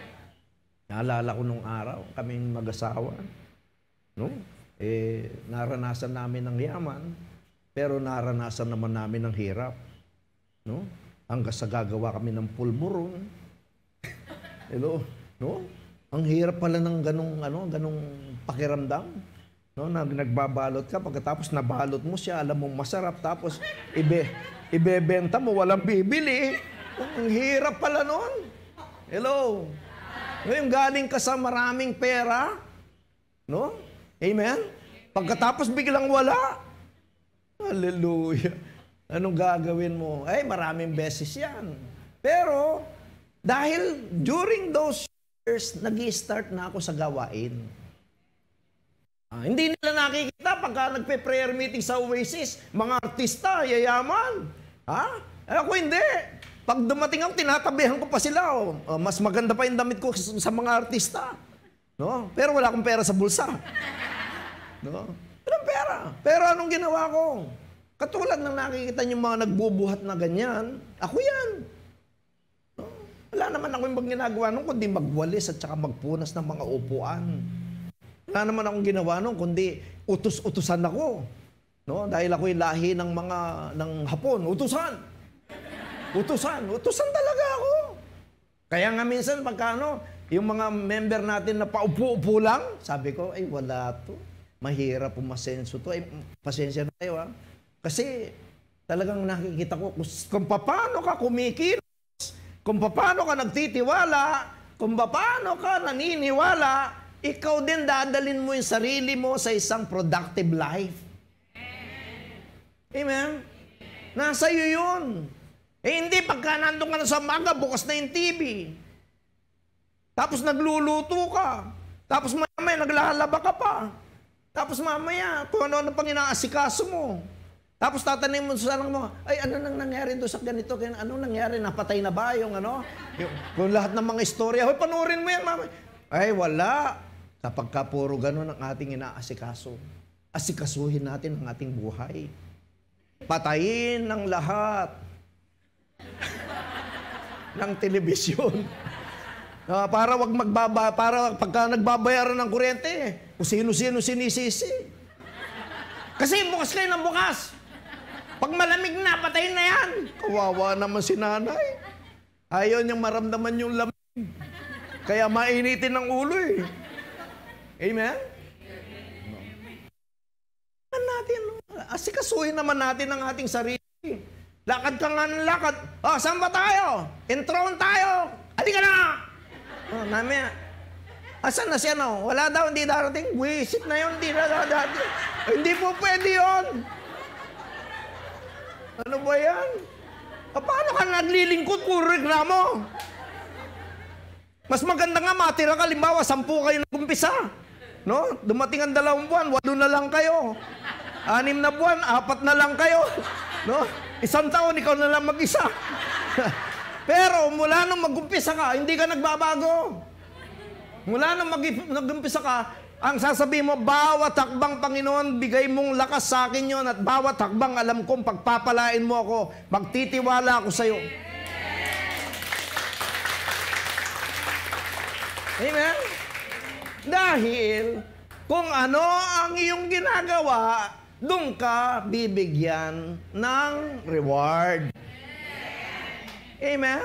S8: Naalala ko nung araw, kaming mag-asawa. No? Naranasan namin ng yaman, pero naranasan naman namin ng hirap. No? Hanggang sa gagawa kami ng pulburon. Hello? No? Ang hirap pala ng ganong pakiramdam. No? Nagbabalot ka, pagkatapos nabalot mo siya, alam mong masarap, tapos ibebenta mo, walang bibili. Ang hirap pala nun. Hello? Ngayon, galing ka sa maraming pera. No? Amen? Pagkatapos biglang wala. Hallelujah. Anong gagawin mo? Maraming beses yan. Pero, dahil during those years, nag-i-start na ako sa gawain. Hindi nila nakikita pagka nagpe-prayer meeting sa Oasis, mga artista, yayaman. Ako hindi. Pag dumating ako, tinatabihan ko pa sila. Mas maganda pa yung damit ko sa mga artista. No? Pero wala akong pera sa bulsa. No? Walang pera. Pero anong ginawa ko? Katulad ng nakikita niyo mga nagbubuhat na ganyan, ako yan. No? Wala naman ako yung ginagawa nung kundi magwalis at saka magpunas ng mga upuan. Wala naman akong ginawa nung kundi utos-utusan ako. No? Dahil ako'y lahi ng Hapon. Utusan talaga ako. Kaya nga minsan pagka yung mga member natin na paupo-upo lang, sabi ko, wala to. mahirap umasenso to. Pasensya na tayo ha. Kasi talagang nakikita ko kung paano ka kumikilos, kung paano ka nagtitiwala, kung paano ka naniniwala, ikaw din dadalin mo yung sarili mo sa isang productive life. Amen? Nasa iyo yun. Hindi pagka nandun ka na sa maga, bukas na yung TV. Tapos nagluluto ka. Tapos mamaya naglalaba ka pa. Tapos mamaya, kung ano pang inaasikaso mo. Tapos tatanim mo sa sarang mo, ay ano nang nangyari doon sa ganito? Ano nangyari? Napatay na ba yung ano? Kung lahat ng mga istorya, hoy, panurin mo yan, mama. Ay, wala. Kapag ka puro ganun ang ating inaasikaso, asikasuhin natin ang ating buhay. Patayin ng lahat ng telebisyon. Para wag para pagka nagbabayaran ng kuryente, kung sino-sino sinisisi. Kasi bukas kayo ng bukas. Pag malamig na, patayin na yan. Kawawa naman si nanay. Ayaw niyang maramdaman yung lamig. Kaya mainitin ng ulo eh. Amen? Asikasuhin naman natin ang ating sarili. Lakad ka nga ng lakad. Saan ba tayo? Intron tayo. Halika na! Namaya. Asan na siya no? Wala daw, hindi darating. Wisit na yun, hindi na darating. Hindi po pwede yun. Ano ba yan? Paano ka naglilingkod? Puro reklamo. Mas maganda nga matira ka. Limbawa, 10 kayo nag-umpisa. No? Dumating ang 2 buwan, 8 na lang kayo. 6 na buwan, 4 na lang kayo. No? 1 taon, ikaw na lang mag-isa. Pero mula nung mag-umpisa ka, hindi ka nagbabago. Mula nung mag-umpisa ka, ang sasabihin mo, bawat hakbang Panginoon, bigay mong lakas sa akin yon, at bawat hakbang alam kong pagpapalain mo ako, magtitiwala ako sa iyo. Amen? Dahil kung ano ang iyong ginagawa, doon ka bibigyan ng reward. Amen?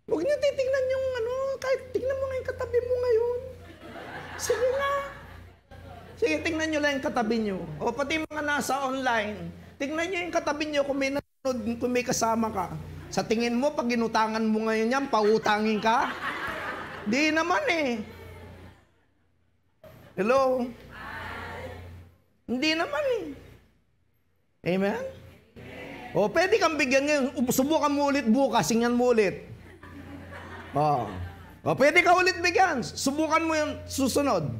S8: Huwag niyo titignan yung kahit tignan mo nga yung katabi mo ngayon. Sige nga. Sige, tignan nyo lang yung katabi nyo. O pati mga nasa online, tignan nyo yung katabi nyo kung may nanonood, kung may kasama ka. Sa tingin mo, pag inutangan mo ngayon yan, pautangin ka? Di naman eh. Hello? Hindi naman eh. Amen? O, pwede kang bigyan ngayon. Subukan mo ulit bukas, singan mo ulit. O, pwede ka ulit bigyan. Subukan mo yung susunod.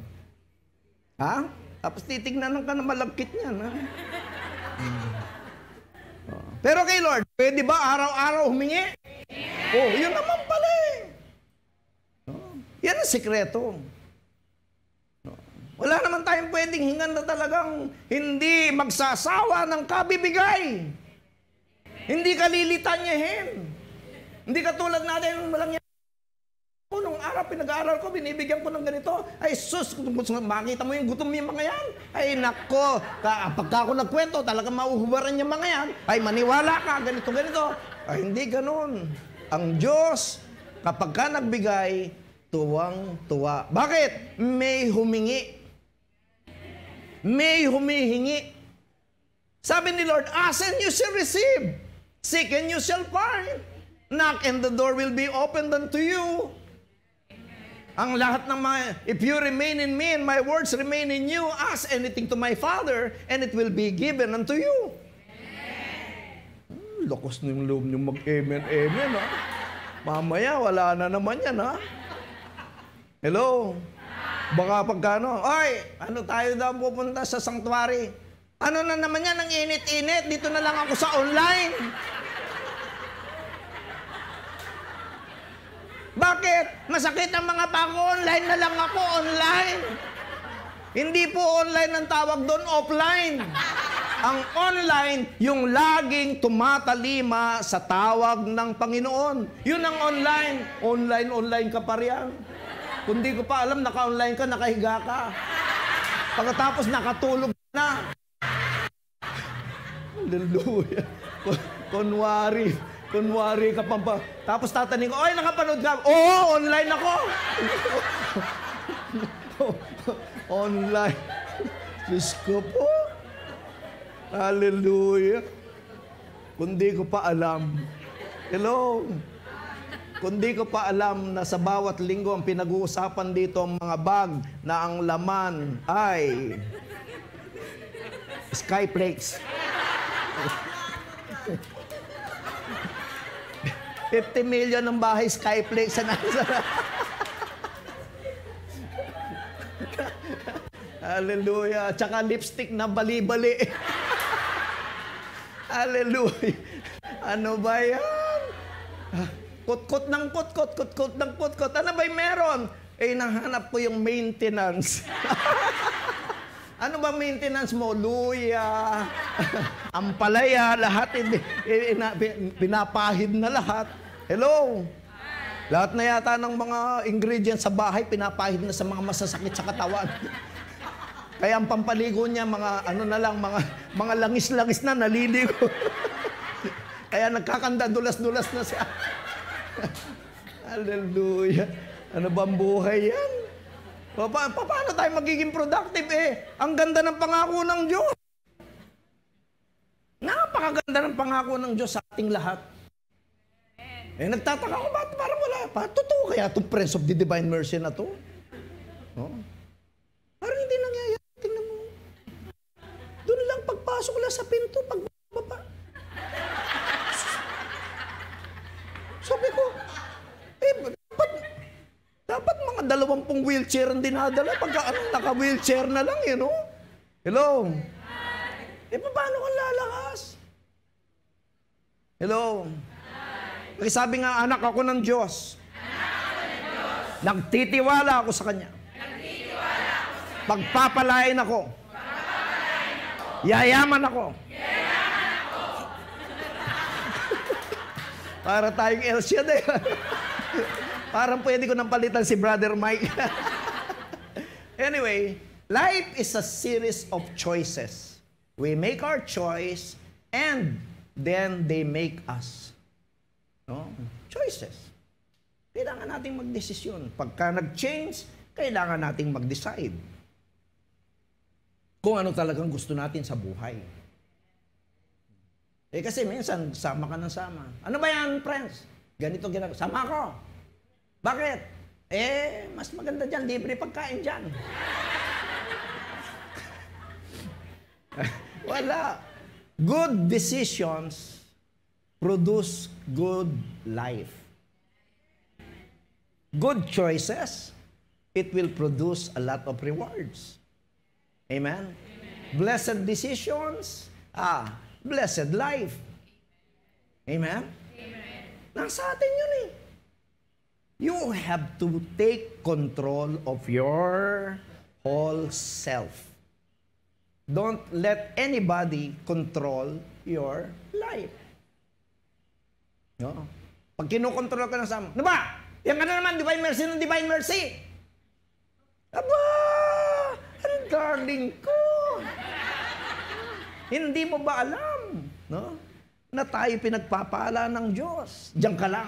S8: Ha? Tapos titignan ka na malagkit niyan. Ha? Pero kay Lord, pwede ba araw-araw humingi? Oh, yun naman pala eh. Yan ang sikreto. Wala naman tayong pwedeng hingan na talagang hindi magsasawa ng kabibigay. Hindi ka lilitanyahin. Hindi ka tulad natin walang yan. Nung araw, pinag-aaral ko, binibigyan ko ng ganito. Ay, sus, makita mo yung gutom yung mga yan. Ay, nako, pagka ako nagkwento, talagang mauhubaran yung mga yan. Ay, maniwala ka, ganito. Ay, hindi ganun. Ang Diyos, kapag ka nagbigay, tuwang-tuwa. Bakit? May humingi. May humihingi. Sabi ni Lord, ask and you shall receive. Seek and you shall find. Knock and the door will be opened unto you. Ang lahat ng mga, if you remain in me and my words remain in you, ask anything to my Father and it will be given unto you. Lakas na yung loob nyo mag-amen, ha? Mamaya, wala na naman yan, ha? Hello? Baka pagkano, ay, ano tayo daw pupunta sa sanctuary? Ano na naman yan, ang init-init, dito na lang ako sa online. Bakit? Masakit ang mga pako, online na lang ako, online. Hindi po online ang tawag doon, offline. Ang online, yung laging tumatalima sa tawag ng Panginoon. Yun ang online. Online ka pa riyan. Kung di ko pa alam, naka-online ka, nakahiga ka. Pagkatapos nakatulog na. Hallelujah. Kunwari ka pa. Tapos tataning ko, ay, nakapanood ka. Oo, online ako. Online. Diyos ko po. Hallelujah. Kundi ko pa alam. Hello. Kundi ko pa alam na sa bawat linggo ang pinag-uusapan dito ang mga bag na ang laman ay Skyflakes. 50 million ng bahay Skyflakes na nasa. Hallelujah. Tsaka lipstick na bali-bali. Hallelujah. Ano ba yan? Kot-kot ng kot-kot, kot-kot ng kot-kot. Ano ba yung meron? Eh, nahanap ko yung maintenance. Ano ba maintenance mo? Luya, ampalaya, lahat. Pinapahid na lahat. Hello? Lahat na yata ng mga ingredients sa bahay, pinapahid na sa mga masasakit sa katawan. Kaya ang pampaligo niya, mga ano na lang, mga langis-langis na, naliligo. Kaya nagkakanda, dulas-dulas na siya. Hallelujah. Ano ba ang buhay yan? Paano tayo magiging productive eh? Ang ganda ng pangako ng Diyos. Napakaganda ng pangako ng Diyos sa ating lahat. Eh, nagtataka ko, ba't parang wala? Totoo kaya itong Prince of the Divine Mercy na to? Oh. Parang hindi nangyayari. Tingnan mo. Doon lang pagpasok lang sa pinto, pagbaba. Sabi ko, dapat mga 20 wheelchair ang dinadala. Pagka naka-wheelchair na lang, you know? Hello? Eh, paano kung lalakas? Hello? Kasi sabi nga, anak ako ng Diyos. Nagtitiwala ako sa Kanya. Pagpapalain ako. Yayaman ako. Para tayong El Shaddai. Parang pwede ko nang palitan si Brother Mike. Anyway, life is a series of choices. We make our choice and then they make us. No? Choices. Kailangan nating magdesisyon. Pagka nag-change, kailangan nating mag-decide. Kung ano talagang gusto natin sa buhay. Eh kasi minsan, sama ka ng sama. Ano ba yan, friends? Ganito ginagawa. Sama ko. Bakit? Eh, mas maganda dyan. Libre pagkain dyan. Wala. Good decisions produce good life. Good choices, it will produce a lot of rewards. Amen? Blessed decisions, blessed life. Amen? Nasa atin yun eh. You have to take control of your whole self. Don't let anybody control your life. No? Pag kinukontrol ka ng sama, ano ba? Yan ka na naman, Divine Mercy ng Divine Mercy. Aba, ang darling ko. Hindi mo ba alam, no? Na tayo pinagpapala ng Diyos. Diyan ka lang.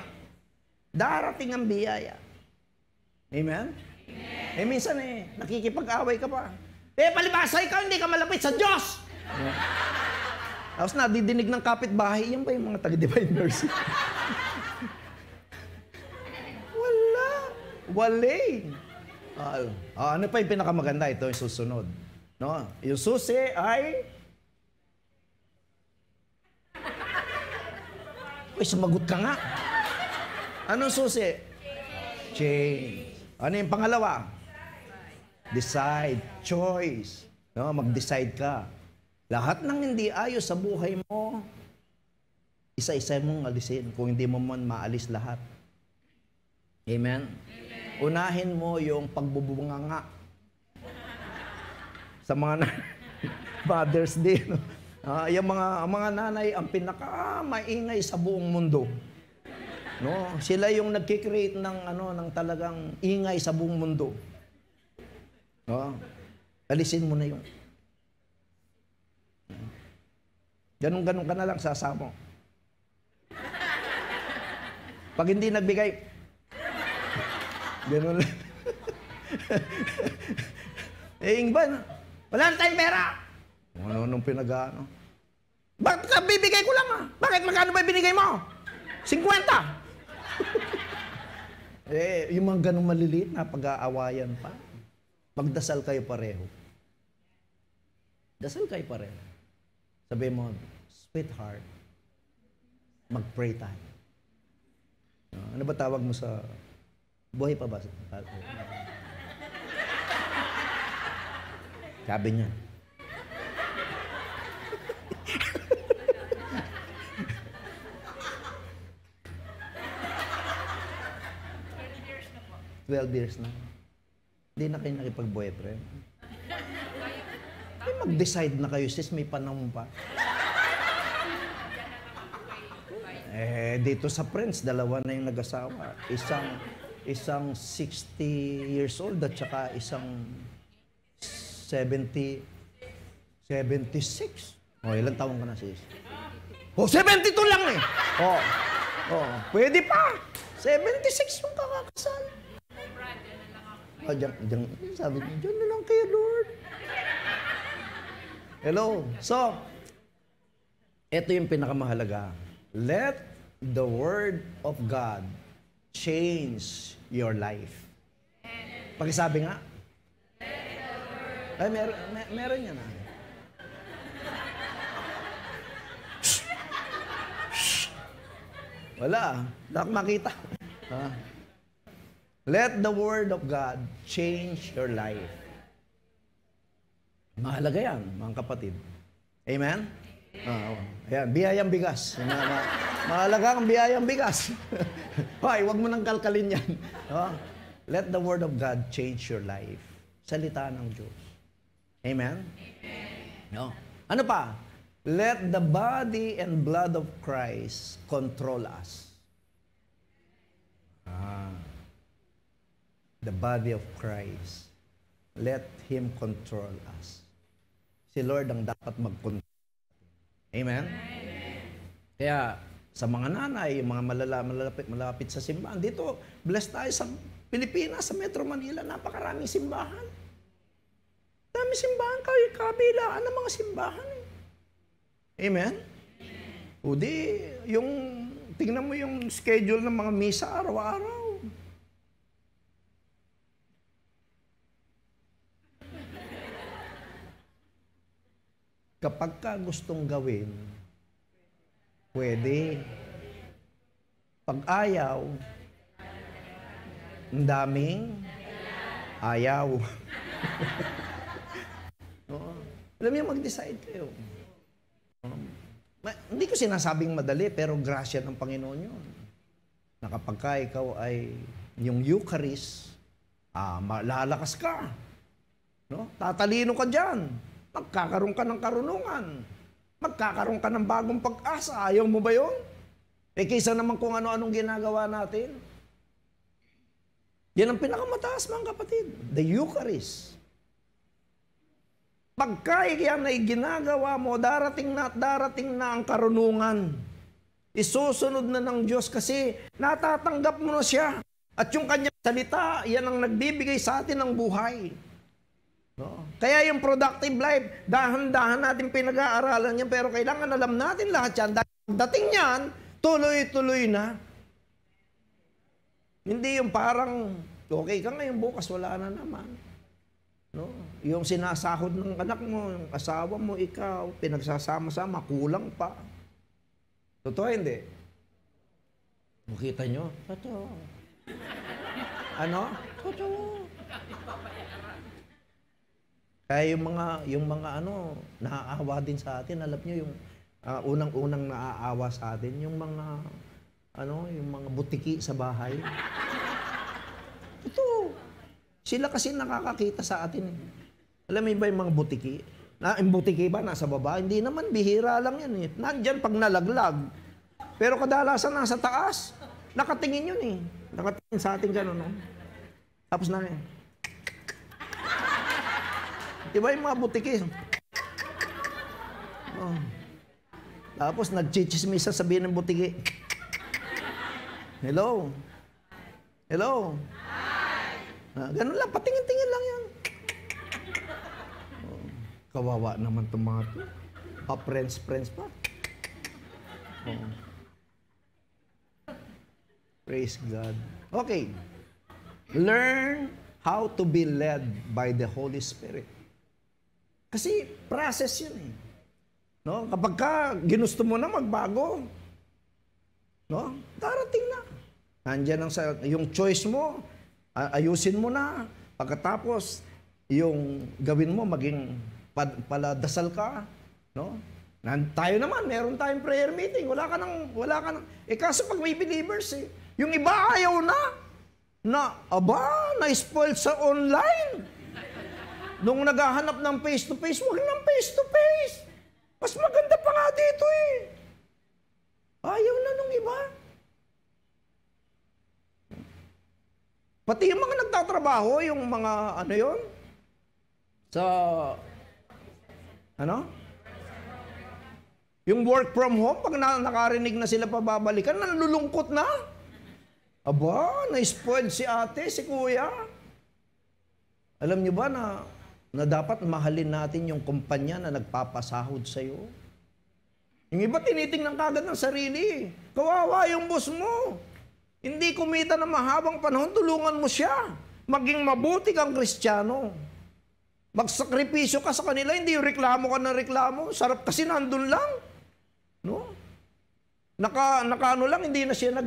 S8: Darating ang biyaya. Amen? Amen. Eh, minsan nakikipag-away ka pa. Eh, palibasa ikaw, hindi ka malapit sa Diyos! No? Tapos nadidinig ng kapitbahay, yan ba yung mga taga-Divine Mercy? Wala. Ano pa yung pinakamaganda? Ito yung susunod. No? Yung susi ay... Uy, sumagot ka nga. Anong susi? Change. Ano yung pangalawa? Decide. Choice. No? Mag-decide ka. Lahat ng hindi ayos sa buhay mo, isa-isa mong alisin. Kung hindi mo man maalis lahat. Amen? Unahin mo yung pagbubunganga sa mga Father's Day. No? Yung mga nanay ang pinaka-maingay sa buong mundo. No? Sila yung nagki-create ng talagang ingay sa buong mundo. No? Alisin mo na yung ganun-ganun ka na lang sasamo. Pag hindi nagbigay, ganun lang. Eh, yung iba, wala na tayong pera. Ano nung pinag-ano? Bakit ka bibigay ko lang Bakit magkano ba binigay mo? 50. Yung mga ganong maliliit na pag-aawayan pa. Magdasal kayo pareho. Dasal kayo pareho. Sabi mo, sweetheart, mag-pray tayo. Ano ba tawag mo sa... Buhay pa ba? Sabi niya. $12 years na. Hindi na kayo nakipag-boyfriend. Mag-decide na kayo, sis, may panahon pa. Dito sa Friends, dalawa na yung nag-asawa. Isang 60 years old at saka isang 76. Ilang taon ka na, sis? 72 lang eh! Pwede pa! 76 yung kakakasal. Sabi niya, diyan na lang kayo, Lord. Hello. So, ito yung pinakamahalaga. Let the Word of God change your life. Pakisabi nga. Ay, meron yan ah. Wala. Wala akong makita. Let the Word of God change your life. Mahalaga yan, mga kapatid. Amen? Ayan, biyayang bigas. Mahalaga ang biyayang bigas. Hoy, huwag mo nang kalkalin yan. Let the Word of God change your life. Salita ng Diyos. Amen? No. Ano pa? Let the body and blood of Christ control us. The body of Christ. Let Him control us. Si Lord ang dapat mag-control. Amen? Kaya, sa mga nanay, yung mga malapit sa simbahan, dito, blessed tayo sa Pilipinas, sa Metro Manila, napakaraming simbahan. Dami simbahan kayo, kabilaan ng mga simbahan. Amen? O di, tingnan mo yung schedule ng mga misa araw-araw. Kapag ka gustong gawin, pwede. Pag ayaw, ang daming ayaw. Alam niyo, mag-decide kayo. Hindi ko sinasabing madali, pero grasya ng Panginoon yun. Na kapag ka ikaw ay yung Eucharist, lalakas ka. No? Tatalino ka dyan. Magkakaroon ka ng karunungan. Magkakaroon ka ng bagong pag-asa. Ayaw mo ba yun? Kaysa naman kung ano-anong ginagawa natin. Yan ang pinakamataas, mga kapatid. The Eucharist. Pagka yan ay ginagawa mo, darating na ang karunungan. Isusunod na ng Diyos kasi natatanggap mo na siya. At yung kanyang salita, yan ang nagbibigay sa atin ng buhay. No? Kaya yung productive life, dahan-dahan natin pinag-aaralan yan, pero kailangan alam natin lahat yan. Dahil dating yan, tuloy-tuloy na. Hindi yung parang, okay ka ngayon, bukas wala na naman. No? Yung sinasahod ng anak mo, yung asawa mo, ikaw, pinagsasama-sama, kulang pa. Totoo, hindi? Makita nyo? Totoo. Ano? Totoo. Kaya yung mga naaawa din sa atin, alam niyo yung unang-unang naaawa sa atin, yung mga butiki sa bahay. Ito. Sila kasi nakakakita sa atin. Alam mo ba yung mga butiki? Yung butiki ba nasa baba? Hindi naman, bihira lang yan eh. Nandyan pag nalaglag. Pero kadalasan nasa taas. Nakatingin yun eh. Nakatingin sa atin gano'n. No? Tapos na eh. Diba yung mga butiki? Tapos nagchichismisa sabihin ng butiki. Hello? Hello? Ganun lang, patingin-tingin lang yan. Kawawa naman itong mga to. Friends pa. Oh. Praise God. Okay. Learn how to be led by the Holy Spirit. Kasi process yun eh. No? Kapag ginusto mo na magbago, no? Darating na. Nandiyan yung choice mo, ayusin mo na. Pagkatapos, yung gawin mo, maging paladasal ka. No? Tayo naman, meron tayong prayer meeting. Wala ka nang. Kaso pag may believers eh, yung iba ayaw na-spoil sa online. Nung naghahanap ng face-to-face, wag ng face-to-face. Mas maganda pa nga dito eh. Ayaw na nung iba. Pati yung mga nagtatrabaho, yung mga yung work from home, pag nakarinig na sila pababalikan, nalulungkot na. Aba, na-spoiled si ate, si kuya. Alam niyo ba na dapat mahalin natin yung kumpanya na nagpapasahod sa'yo? Yung iba tinitingnan kagad ng sarili. Kawawa yung boss mo. Hindi kumita na mahabang panahon, tulungan mo siya. Maging mabuti kang Kristiyano. Magsakripisyo ka sa kanila, hindi yung reklamo ka ng reklamo. Sarap kasi nandun lang. No? Hindi na siya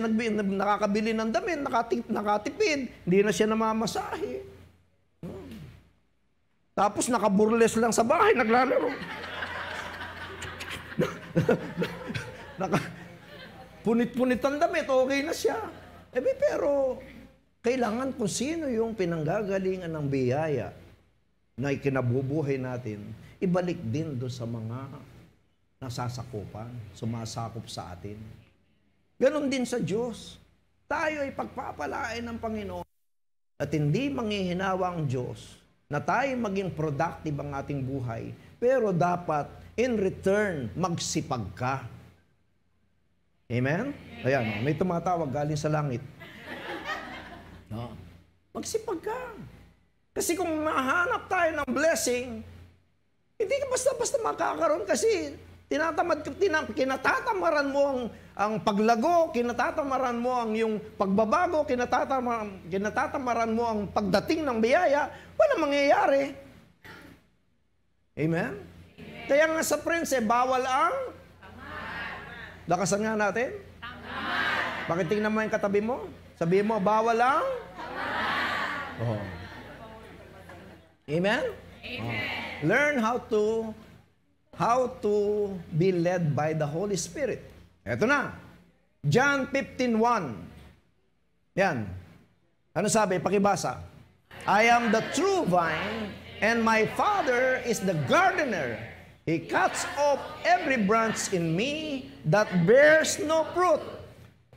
S8: nakakabili ng damit, nakatipid, hindi na siya namamasahe. Tapos nakaburles lang sa bahay, naglalaro. Punit-punit ang damit, okay na siya. Pero kailangan kung sino yung pinanggagalingan ng biyaya na ikinabubuhay natin, ibalik din doon sa mga nasasakupan, sumasakop sa atin. Ganon din sa Diyos. Tayo ay pagpapalain ng Panginoon at hindi manghihinawa ang Diyos na tayo maging productive ang ating buhay, pero dapat in return, magsipag ka. Amen? Ayan, may tumatawag galing sa langit. No? Magsipag ka. Kasi kung mahanap tayo ng blessing, hindi ka basta-basta makakaroon kasi kinatatamaran mo ang paglago, kinatatamaran mo ang yung pagbabago, kinatatamaran mo ang pagdating ng biyaya, wala mangyayari. Amen? Kaya nga sa Prince, bawal ang lakasan nga natin. Bakit tingnan mo yung katabi mo? Sabihin mo, bawal ang oh. Amen? Oh. Learn how to be led by the Holy Spirit. Ito na. John 15:1. Yan. Ano sabi? Pakibasa. I am the true vine, and my Father is the gardener. He cuts off every branch in me that bears no fruit,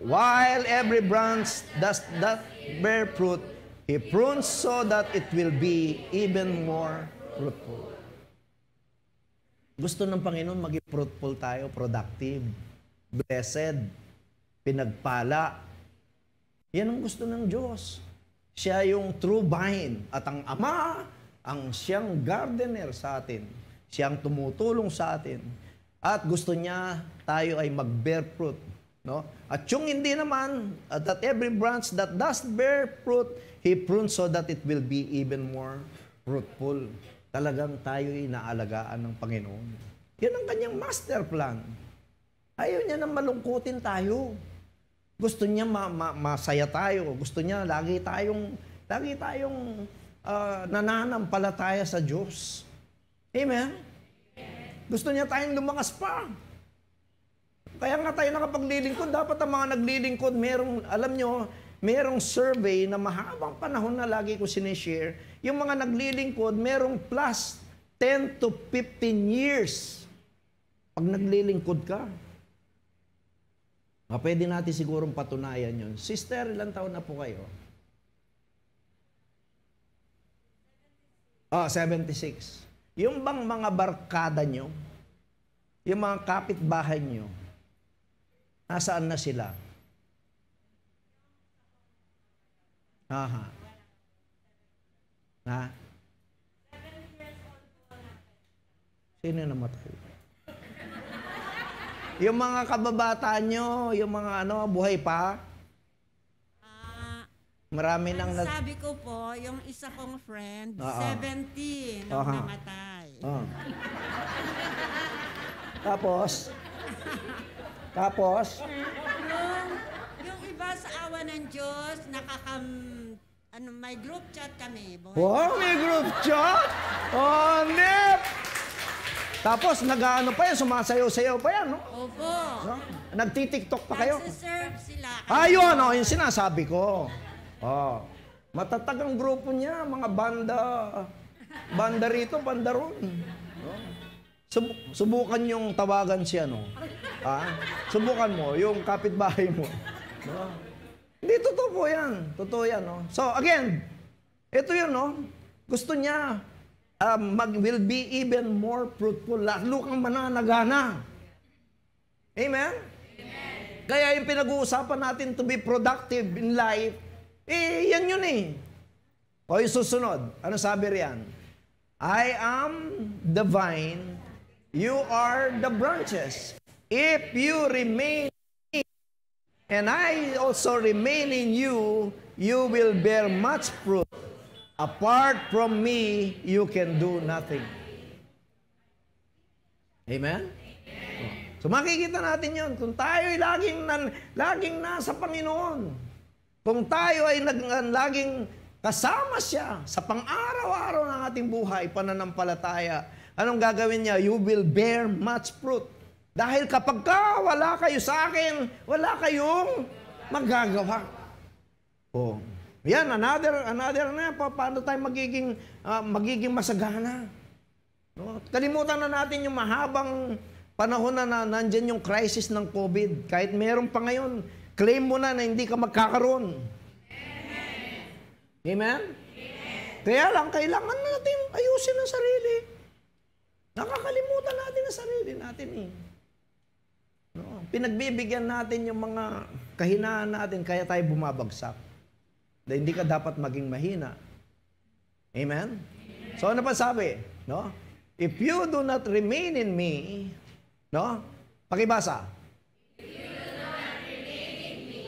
S8: while every branch does not bear fruit, He prunes so that it will be even more fruitful. Gusto ng Panginoon maging fruitful tayo, productive, blessed, pinagpala. Yan ang gusto ng Diyos. Siya yung true vine at ang Ama, ang siyang gardener sa atin. Siyang tumutulong sa atin. At gusto niya tayo ay mag-bear fruit. No? At yung hindi naman, that every branch that does bear fruit, He prunes so that it will be even more fruitful. Talagang tayo'y inaalagaan ng Panginoon. Yan ang kanyang master plan. Ayaw niya nang malungkutin tayo. Gusto niya masaya tayo. Gusto niya lagi tayong nananampalataya sa Diyos. Amen? Gusto niya tayong lumakas pa. Kaya nga tayo nakapaglilingkod. Dapat ang mga naglilingkod, merong survey na mahabang panahon na lagi ko sinishare. Yung mga naglilingkod, merong plus 10 to 15 years. Pag naglilingkod ka, pwede natin sigurong patunayan yun. Sister, ilang taon na po kayo? 76. Yung bang mga barkada nyo, yung mga kapitbahay nyo, nasaan na sila? Aha. Ha? Sino yung namatay? Yung mga kababataan nyo, yung mga buhay pa? Marami nang...
S9: Sabi ko po, yung isa kong friend, 70 nung namatay.
S8: Tapos?
S9: Yung iba sa awa ng Diyos, may group chat kami.
S8: Wow, may group chat? Oh, nep! Tapos, nag-ano pa yan, sumasayaw-sayaw pa yan, no?
S9: Opo.
S8: No? Nagtitiktok pa kayo?
S9: Nagsiserve sila.
S8: Ayun, yung sinasabi ko. Matatag ang grupo niya, mga banda. Banda rito, banda ron. Subukan yung tawagan siya, no? Subukan mo, yung kapitbahay mo. No? Hindi, totoo po yan. Totoo yan, no? So, again, ito yun, no? Gusto niya, will be even more fruitful. Lalo kang mananagana. Amen? Kaya yung pinag-uusapan natin to be productive in life, yan yun eh. O yung susunod, ano sabi riyan? I am the vine, you are the branches. If you remain in me, and I also remain in you, you will bear much fruit. Apart from me, you can do nothing. Amen? So makikita natin yun. Kung tayo ay laging nasa Panginoon, kung tayo ay laging kasama siya sa pang-araw-araw ng ating buhay, pananampalataya, anong gagawin niya? You will bear much fruit. Dahil kapag wala kayo sa akin, wala kayong magagawa. Yan, another na, paano tayo magiging masagana? No? Kalimutan na natin yung mahabang panahon na nandyan yung crisis ng COVID. Kahit meron pa ngayon, claim mo na hindi ka magkakaroon. Amen? Kaya lang, kailangan natin ayusin ang sarili. Nakakalimutan natin ang sarili natin eh. No? Pinagbibigyan natin yung mga kahinaan natin, kaya tayo bumabagsak. Dahil hindi ka dapat maging mahina. Amen? So ano pa sabi? No? If you do not remain in me, no? Pakibasa. If you do not remain in me,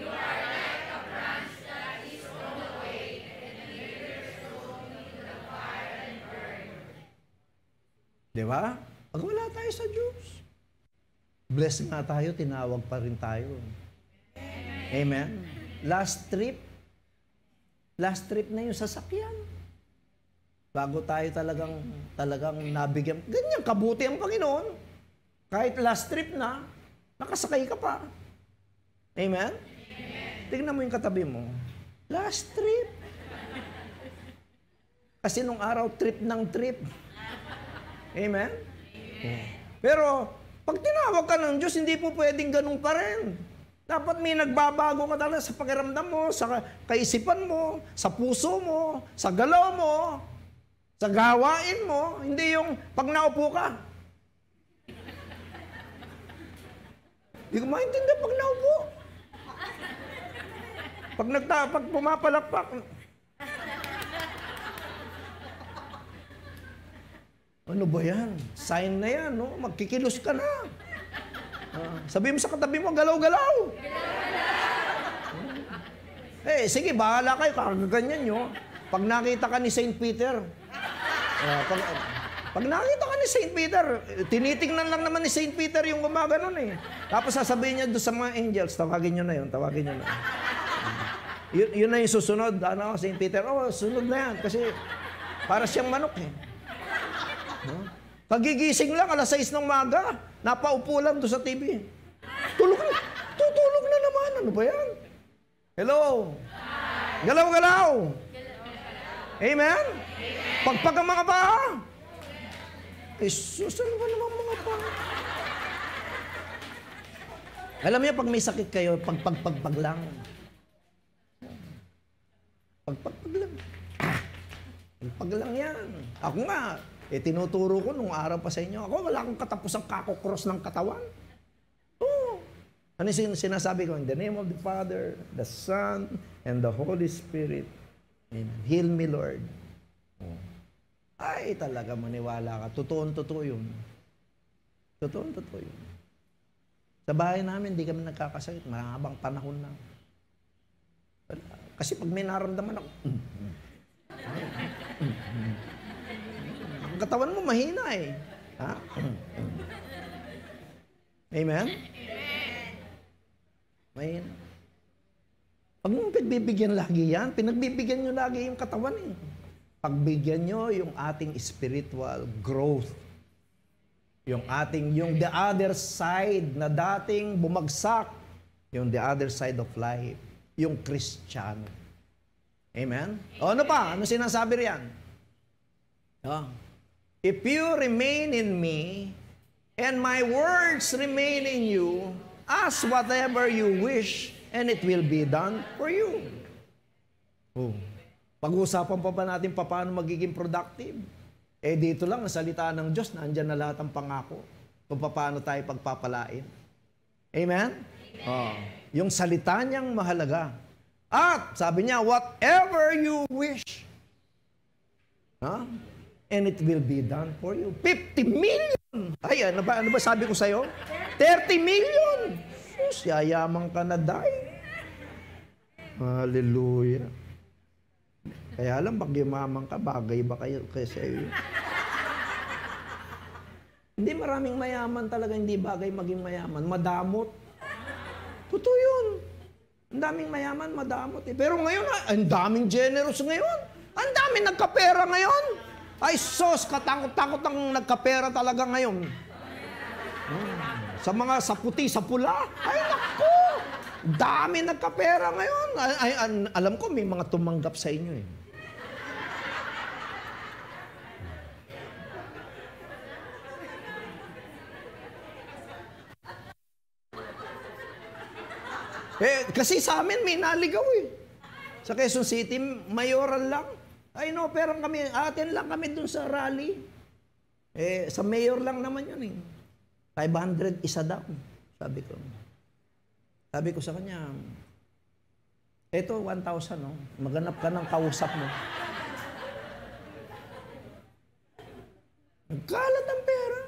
S8: you are like a branch that is thrown away and withers into the fire and burn. Diba? Pag wala tayo sa Diyos, bless nga tayo, tinawag pa rin tayo. Amen? Last trip na yung sasakyan. Bago tayo talagang nabigyan. Ganyan, kabuti ang Panginoon. Kahit last trip na, nakasakay ka pa. Amen? Tingnan mo yung katabi mo. Last trip. Kasi nung araw, trip ng trip. Amen? Pero, pag tinawag ka ng Diyos, hindi po pwedeng ganun pa rin. Dapat may nagbabago ka talaga sa pakiramdam mo, sa kaisipan mo, sa puso mo, sa galaw mo, sa gawain mo. Hindi yung pag naupo ka. Hindi ko maintindihan pag naupo. Pag pumapalakpak. Ano ba yan? Sign na yan, no? Magkikilos ka na. Sabi mo sa katabi mo, galaw-galaw. Sige, bahala kayo, kakaganyan nyo. Pag nakita ka ni St. Peter, pag nakita ka ni St. Peter, tinitingnan lang naman ni St. Peter yung gumaganon eh. Tapos sasabihin niya doon sa mga angels, tawagin nyo na yun, tawagin nyo na. Yun na yung susunod, St. Peter, sunod na yan, kasi para siyang manok eh. Pagigising lang, 6:00 ng umaga, napaupo lang doon sa TV. Tutulog na naman. Ano ba yan? Hello? Galaw-galaw. Amen? Pagpag ang mga pa. Jesus, ano ba naman mga pa? Alam niyo, pag may sakit kayo, pagpag lang. Pagpag lang. Pagpag lang yan. Ako nga, tinuturo ko nung araw pa sa inyo. Ako, wala akong katapusang kakokross ng katawan. Ano yung sinasabi ko? In the name of the Father, the Son, and the Holy Spirit. Amen. Heal me, Lord. Ay, talaga maniwala ka. Totoo yun. Totoo yun. Sa bahay namin, hindi kami nagkakasakit. Mahabang panahon na. Kasi pag may naramdaman ako, ang katawan mo mahina eh. Ha? Amen? Mahina. Pag mo pinagbibigyan lagi yan, pinagbibigyan nyo lagi yung katawan eh. Pagbigyan nyo yung ating spiritual growth. Yung the other side na dating bumagsak. Yung the other side of life. Yung Kristiyano. Amen? O ano pa? Ano sinasabi riyan? If you remain in me, and my words remain in you, ask whatever you wish, and it will be done for you. Pag-uusapan pa natin paano magiging productive. Dito lang, ang salita ng Diyos, naandyan na lahat ang pangako kung paano tayo pagpapalain. Amen? Yung salita niyang mahalaga. At, sabi niya, whatever you wish, and it will be done for you. 50 million! Ay, ano ba sabi ko sa'yo? 30 million! Sus, yayaman ka na, day. Hallelujah. Kaya lang, pag yumaman ka, bagay ba kayo sa'yo? Hindi maraming mayaman talaga, hindi bagay maging mayaman. Madamot. Totoo yun. Ang daming mayaman, madamot eh. Pero ngayon, ang daming generous ngayon. Ang daming nagkapera ngayon. Ay, sos, katakot-takot ang nagkapera talaga ngayon. Sa puti, sa pula. Ay, naku! Dami nagkapera ngayon. Alam ko, may mga tumanggap sa inyo eh. Kasi sa amin may naligaw eh. Sa Quezon City, mayoral lang. Ay no, pero atin lang kami dun sa rally. Sa mayor lang naman yun eh. 500 isa daw, sabi ko. Sabi ko sa kanya, eto 1,000 no, maghanap ka ng kausap mo. Nagkalat ang pera.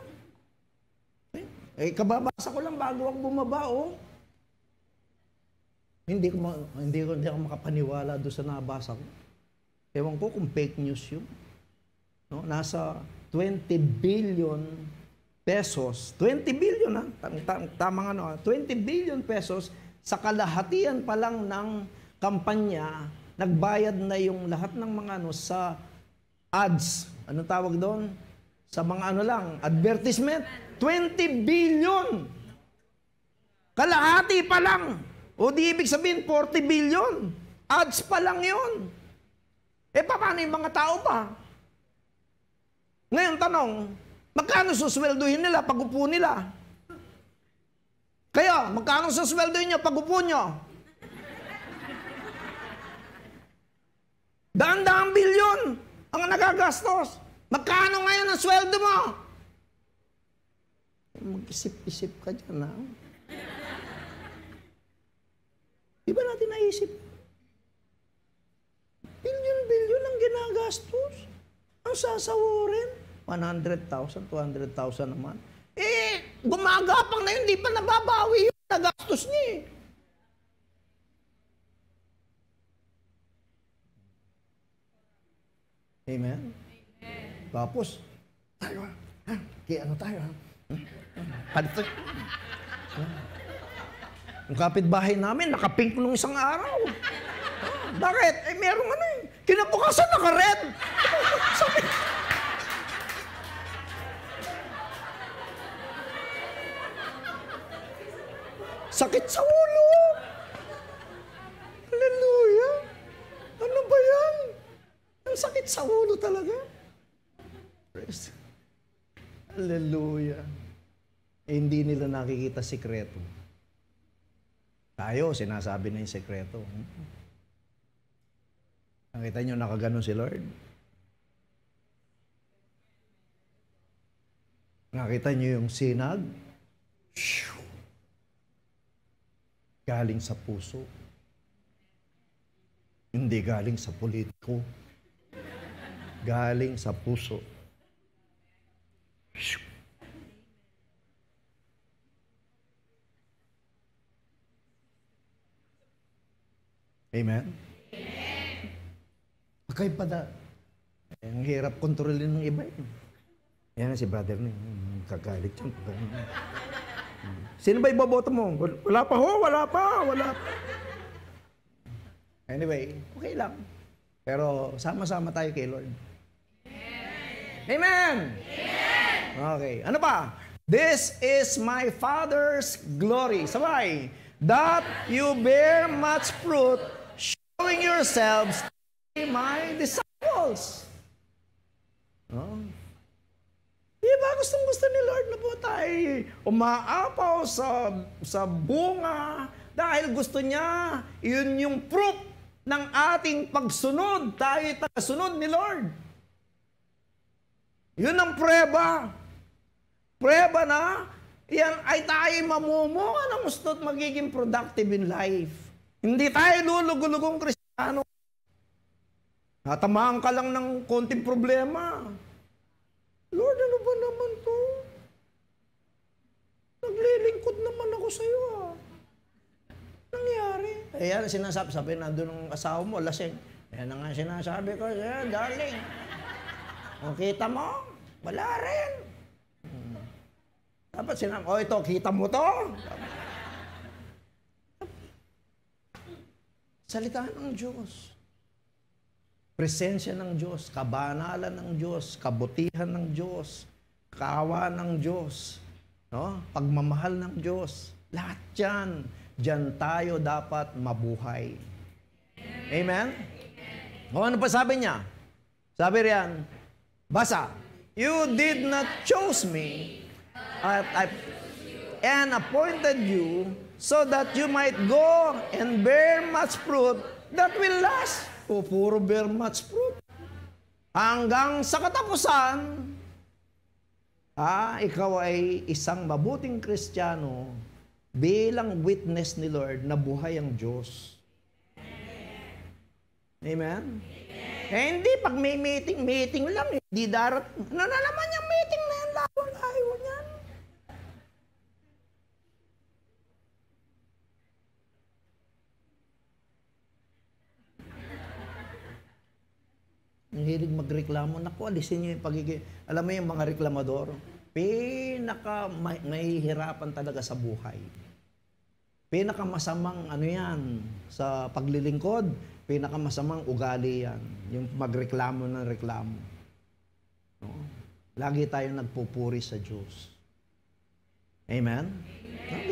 S8: Kababasa ko lang bago ako bumaba oh. Hindi ako makapaniwala doon sa nabasa ko. Ewan ko kung fake news yun. No? Nasa 20 billion pesos. 20 billion ha? Tamang 20 billion pesos sa kalahatian pa lang ng kampanya, nagbayad na yung lahat ng mga sa ads. Anong tawag doon? Sa mga advertisement. 20 billion! Kalahati pa lang! O di ibig sabihin, 40 billion. Ads pa lang yun. Paano yung mga tao ba? Ngayon, tanong, magkano susweldohin nila pag upo nila? Kaya, magkano susweldohin nyo pag upo nyo? Daan-daang bilyon ang nagagastos. Magkano ngayon ang sweldo mo? Mag-isip-isip ka dyan, ha? Di ba natin naisip? Bilyon-bilyon ang ginagastos. Ang sasawarin, 100,000, 200,000 naman. Gumagapang na yun, di pa nababawi yung nagastos niya. Amen? Tapos, tayo kaya ano tayo Padto. Yung kapitbahay namin, nakapink nung isang araw. Bakit? Merong kinabukasan naka-red. Sakit sa ulo. Hallelujah. Ano ba yan? Ang sakit sa ulo talaga. Praise. Hallelujah. Hindi nila nakikita sikreto. Tayo, sinasabi na yung sekreto. Nakita nyo, nakaganon si Lord? Nakita nyo yung sinag? Galing sa puso. Hindi galing sa politiko. galing sa puso. Amen? Magkaiba na. Ang hirap kontrolin ng iba. Yan si brother na. Kagalit yan. Sino ba iboboto mo? Wala pa ho, wala pa. Anyway, okay lang. Pero sama-sama tayo kay Lord. Amen! Okay, ano pa? This is my Father's glory. Sabay. That you bear much fruit, showing yourselves to be my disciples. Oh. Diba gustong-gusto ni Lord na po tayo umaapaw sa bunga dahil gusto niya, yun yung proof ng ating pagsunod. Tayo tagasunod ni Lord. Yun ang preba. Preba na yan ay tayo mamumunga ng gusto at magiging productive in life. Hindi tayo lulugulugong Kristiyano. Natamaan ka lang ng konting problema. Lord, ano ba naman to? Naglilingkod naman ako sa iyo. Nangyari. Ayan, sinasabi nandun ng asawa mo, lasing. Ayan na nga sinasabi ko, darling. O kita mo, wala rin. Dapat sinabi, ito, kita mo to? Salita ng Diyos. Presensya ng Diyos, kabanalan ng Diyos, kabutihan ng Diyos, kaawa ng Diyos, no? Pagmamahal ng Diyos. Lahat yan. Diyan tayo dapat mabuhay. Amen? O ano pa sabi niya? Sabi riyan, basa, you did not choose me, and appointed you so that you might go and bear much fruit that will last. O puro bear much fruit. Hanggang sa katapusan, ikaw ay isang mabuting Kristiyano bilang witness ni Lord na buhay ang Diyos. Amen? Hindi pag may meeting lang, hindi darat. Ano na naman yung meeting na yan? Layo niyan. Ang hilig magreklamo, naku, alisin niyo yung pagiging, alam mo yung mga reklamador, mahihirapan talaga sa buhay. Pinakamasamang ano yan, sa paglilingkod, pinakamasamang ugali yan, yung magreklamo ng reklamo. No? Lagi tayo nagpupuri sa Diyos. Amen? No?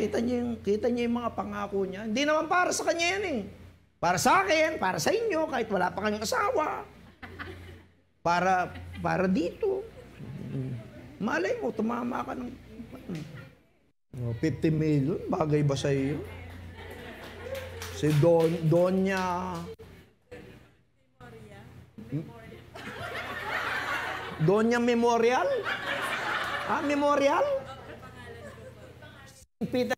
S8: Kita niyo yung mga pangako niya. Hindi naman para sa kanya yan eh. Para sa akin, para sa inyo, kahit wala pa kanyang asawa. Para dito. Malay mo, tumama ka ng 50 million, bagay ba sa iyo? Si Donya Memorial? Memorial? Peter.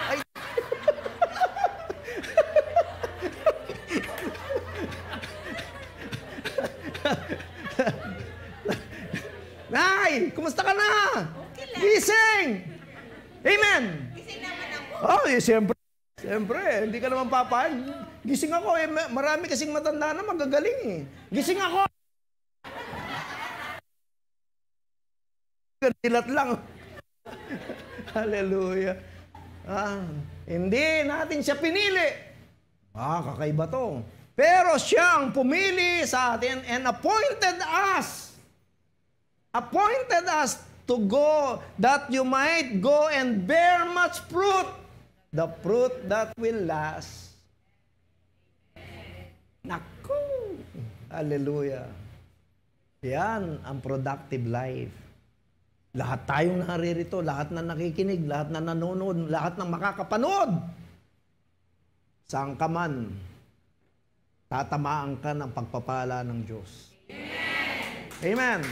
S8: Ay. Nay, kumusta ka na? Okay lang. Gising! Amen! Gising naman ako. Siyempre, hindi ka naman papaan. Gising ako marami kasing matanda na magagaling eh. Gising ako! Dilat lang. Hallelujah. Hindi natin siya pinili. Kakaiba to. Pero siyang pumili sa atin and appointed us to go that you might go and bear much fruit, the fruit that will last. Naku! Hallelujah. Yan ang productive life. Lahat tayong naririto, lahat na nakikinig, lahat na nanonood, lahat na makakapanood. Saan ka man, tatamaan ka ng pagpapala ng Diyos. Amen.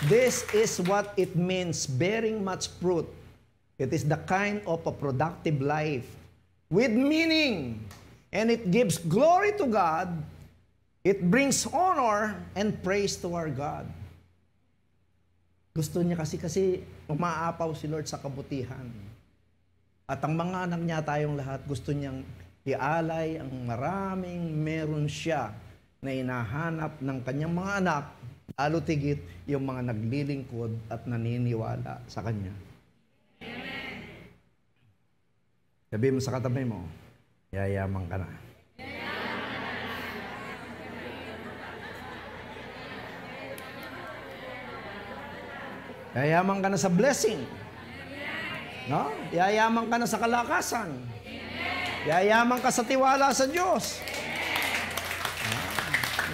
S8: This is what it means, bearing much fruit. It is the kind of a productive life with meaning. and it gives glory to God. It brings honor and praise to our God. Gusto niya kasi umaapaw si Lord sa kabutihan. At ang mga anak niya, tayong lahat, gusto niyang ialay ang maraming meron siya na hinahanap ng kanyang mga anak, lalo tigit yung mga naglilingkod at naniniwala sa Kanya. Sabi mo sa katabi mo, yayaman ka na. Yayaman ka na sa blessing. No? Yayaman ka na sa kalakasan. Yayaman ka sa tiwala sa Diyos.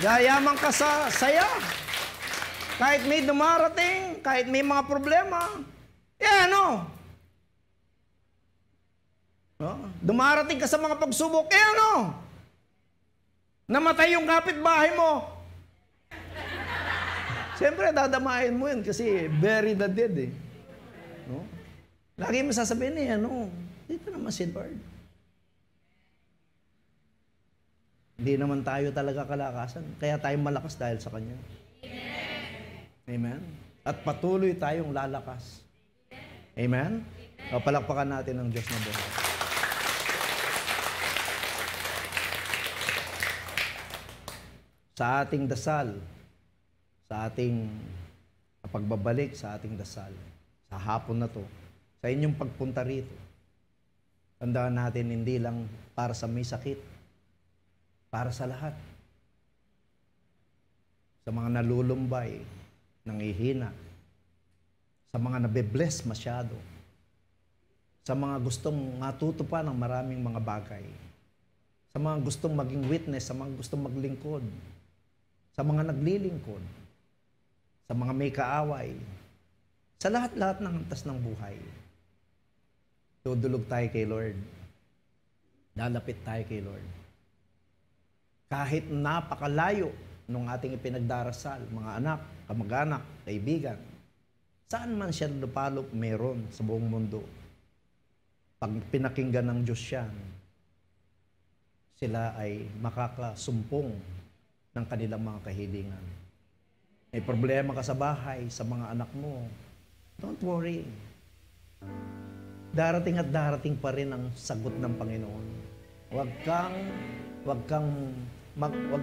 S8: Yayaman ka sa saya. Kahit may dumarating, kahit may mga problema, no? Dumarating ka sa mga pagsubok, no? Namatay yung kapitbahay mo. Siyempre, dadamahin mo yun kasi bury the dead, no? Lagi mo sasabihin dito naman si Lord. Hindi naman tayo talaga kalakasan. Kaya tayo malakas dahil sa Kanya. Amen? At patuloy tayong lalakas. Amen? O, palakpakan natin ang Diyos na buhay. Sa ating dasal, sa ating pagbabalik sa ating dasal, sa hapon na to, sa inyong pagpunta rito, tandaan natin hindi lang para sa may sakit, para sa lahat. Sa mga nalulumbay, nangihina, sa mga nabe-bless masyado, sa mga gustong matuto pa ng maraming mga bagay, sa mga gustong maging witness, sa mga gustong maglingkod, sa mga naglilingkod, sa mga may kaaway, sa lahat-lahat ng antas ng buhay. Dudulog tayo kay Lord. Lalapit tayo kay Lord. Kahit napakalayo nung ating ipinagdarasal, mga anak, kamag-anak, kaibigan, saan man siya lupalop meron sa buong mundo. Pag pinakinggan ng Diyos yan, sila ay makakasumpong ng kanilang mga kahilingan. May problema ka sa bahay, sa mga anak mo, don't worry. Darating at darating pa rin ang sagot ng Panginoon. Huwag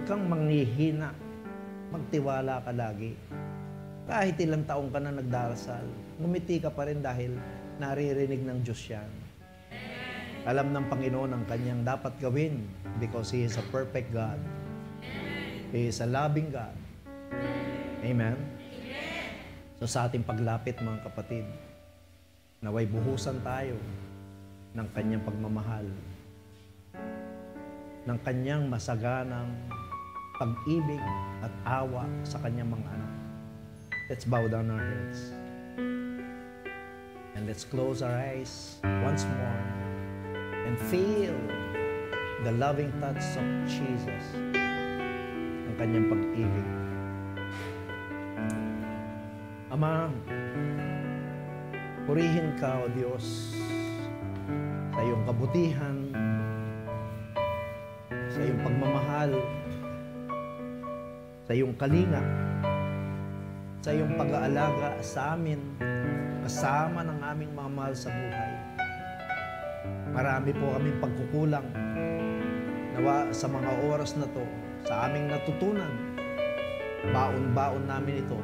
S8: kang manghihina. Magtiwala ka lagi. Kahit ilang taong ka na nagdarasal, ngumiti ka pa rin dahil naririnig ng Diyos yan. Alam ng Panginoon ang kanyang dapat gawin because He is a perfect God. He is a loving God. Amen? So sa ating paglapit, mga kapatid, naway buhusan tayo ng kanyang pagmamahal, ng kanyang masaganang pag-ibig at awa sa kanyang mga anak. Let's bow down our heads. And let's close our eyes once more and feel the loving touch of Jesus, ang kanyang pag-ibig. Ama, purihin ka, O Diyos, sa iyong kabutihan, sa iyong pagmamahal, sa iyong kalinga, sa iyong pag-aalaga sa amin, kasama ng aming mga mahal sa buhay. Marami po kaming pagkukulang nawa sa mga oras na to, sa aming natutunan. Baon-baon namin ito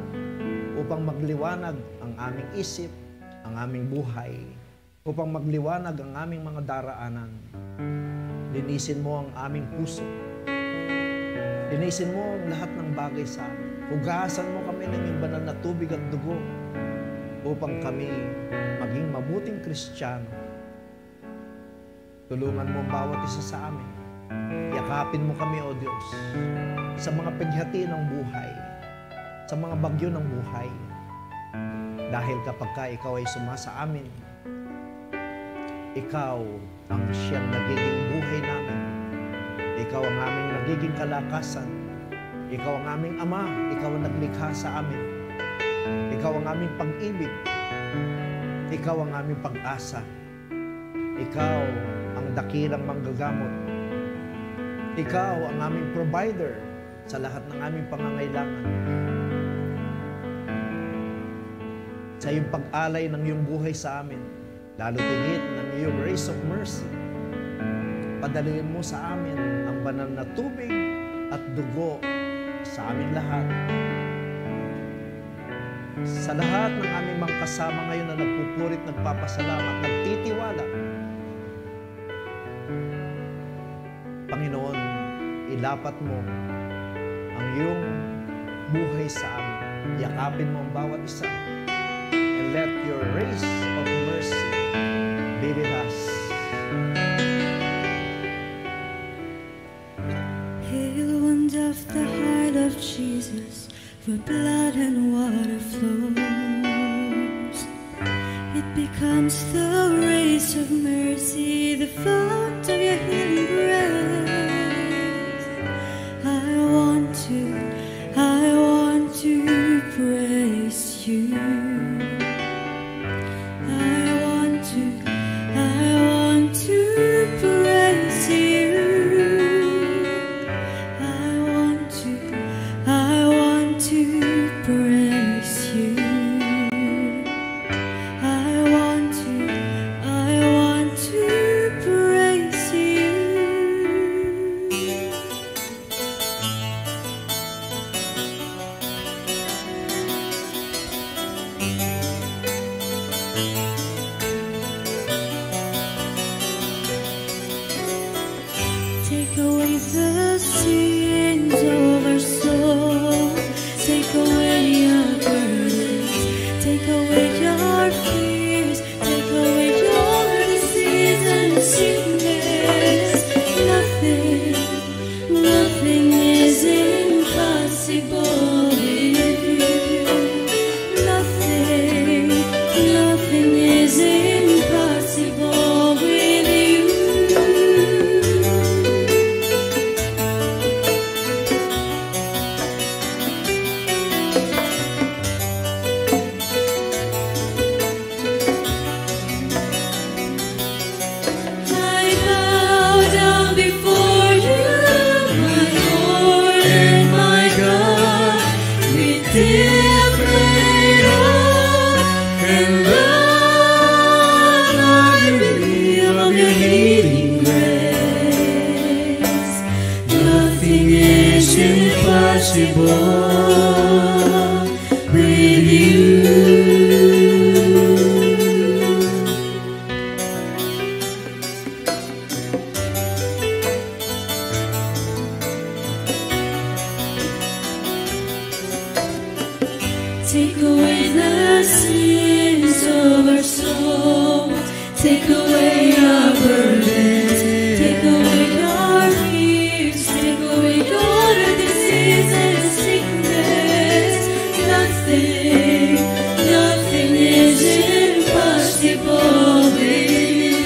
S8: upang magliwanag ang aming isip, ang aming buhay, upang magliwanag ang aming mga daraanan. Linisin mo ang aming puso. Linisin mo ang lahat ng bagay sa amin. Hugasan mo kami ng iyong banal na tubig at dugo upang kami maging mabuting Kristiyano. Tulungan mo ang bawat isa sa amin. Yakapin mo kami, O Diyos, sa mga pighati ng buhay, sa mga bagyo ng buhay. Dahil kapag ka ikaw ay sumasa amin, ikaw ang siyang nagiging buhay namin. Ikaw ang aming nagiging kalakasan. Ikaw ang aming Ama. Ikaw ang naglikha sa amin. Ikaw ang aming pag-ibig. Ikaw ang aming pag-asa. Ikaw ang dakilang manggagamot. Ikaw ang aming provider sa lahat ng aming pangangailangan. Sa iyong pag-alay ng iyong buhay sa amin, lalo tigit ng iyong grace of mercy, padalhin mo sa amin ang banal na tubig at dugo sa aming lahat. Sa lahat ng aming mga kasama ngayon na nagpupurit, nagpapasalamat, nagtitiwala, Panginoon, ilapat mo ang iyong buhay sa amin. Yakapin mo ang bawat isa. And let your race of mercy be with us.
S10: Hail, wind of the heart of Jesus, where blood and water flows. It becomes the race of mercy, the fount of your healing grace. I want to praise you. I want to praise you. I want to praise you. I want to praise you. Take away the sins of our soul. Take away our burdens. Take away our fears. Take away your disease and sickness. Nothing is impossible with you. Nothing is impossible with you. I bow down before you, my Lord and my God, with different hope and love. I believe of your healing grace. Nothing is impossible with you. Take away the sins of our soul. Take away our burdens. Take away our fears. Take away our disease and sickness. Nothing is impossible with you.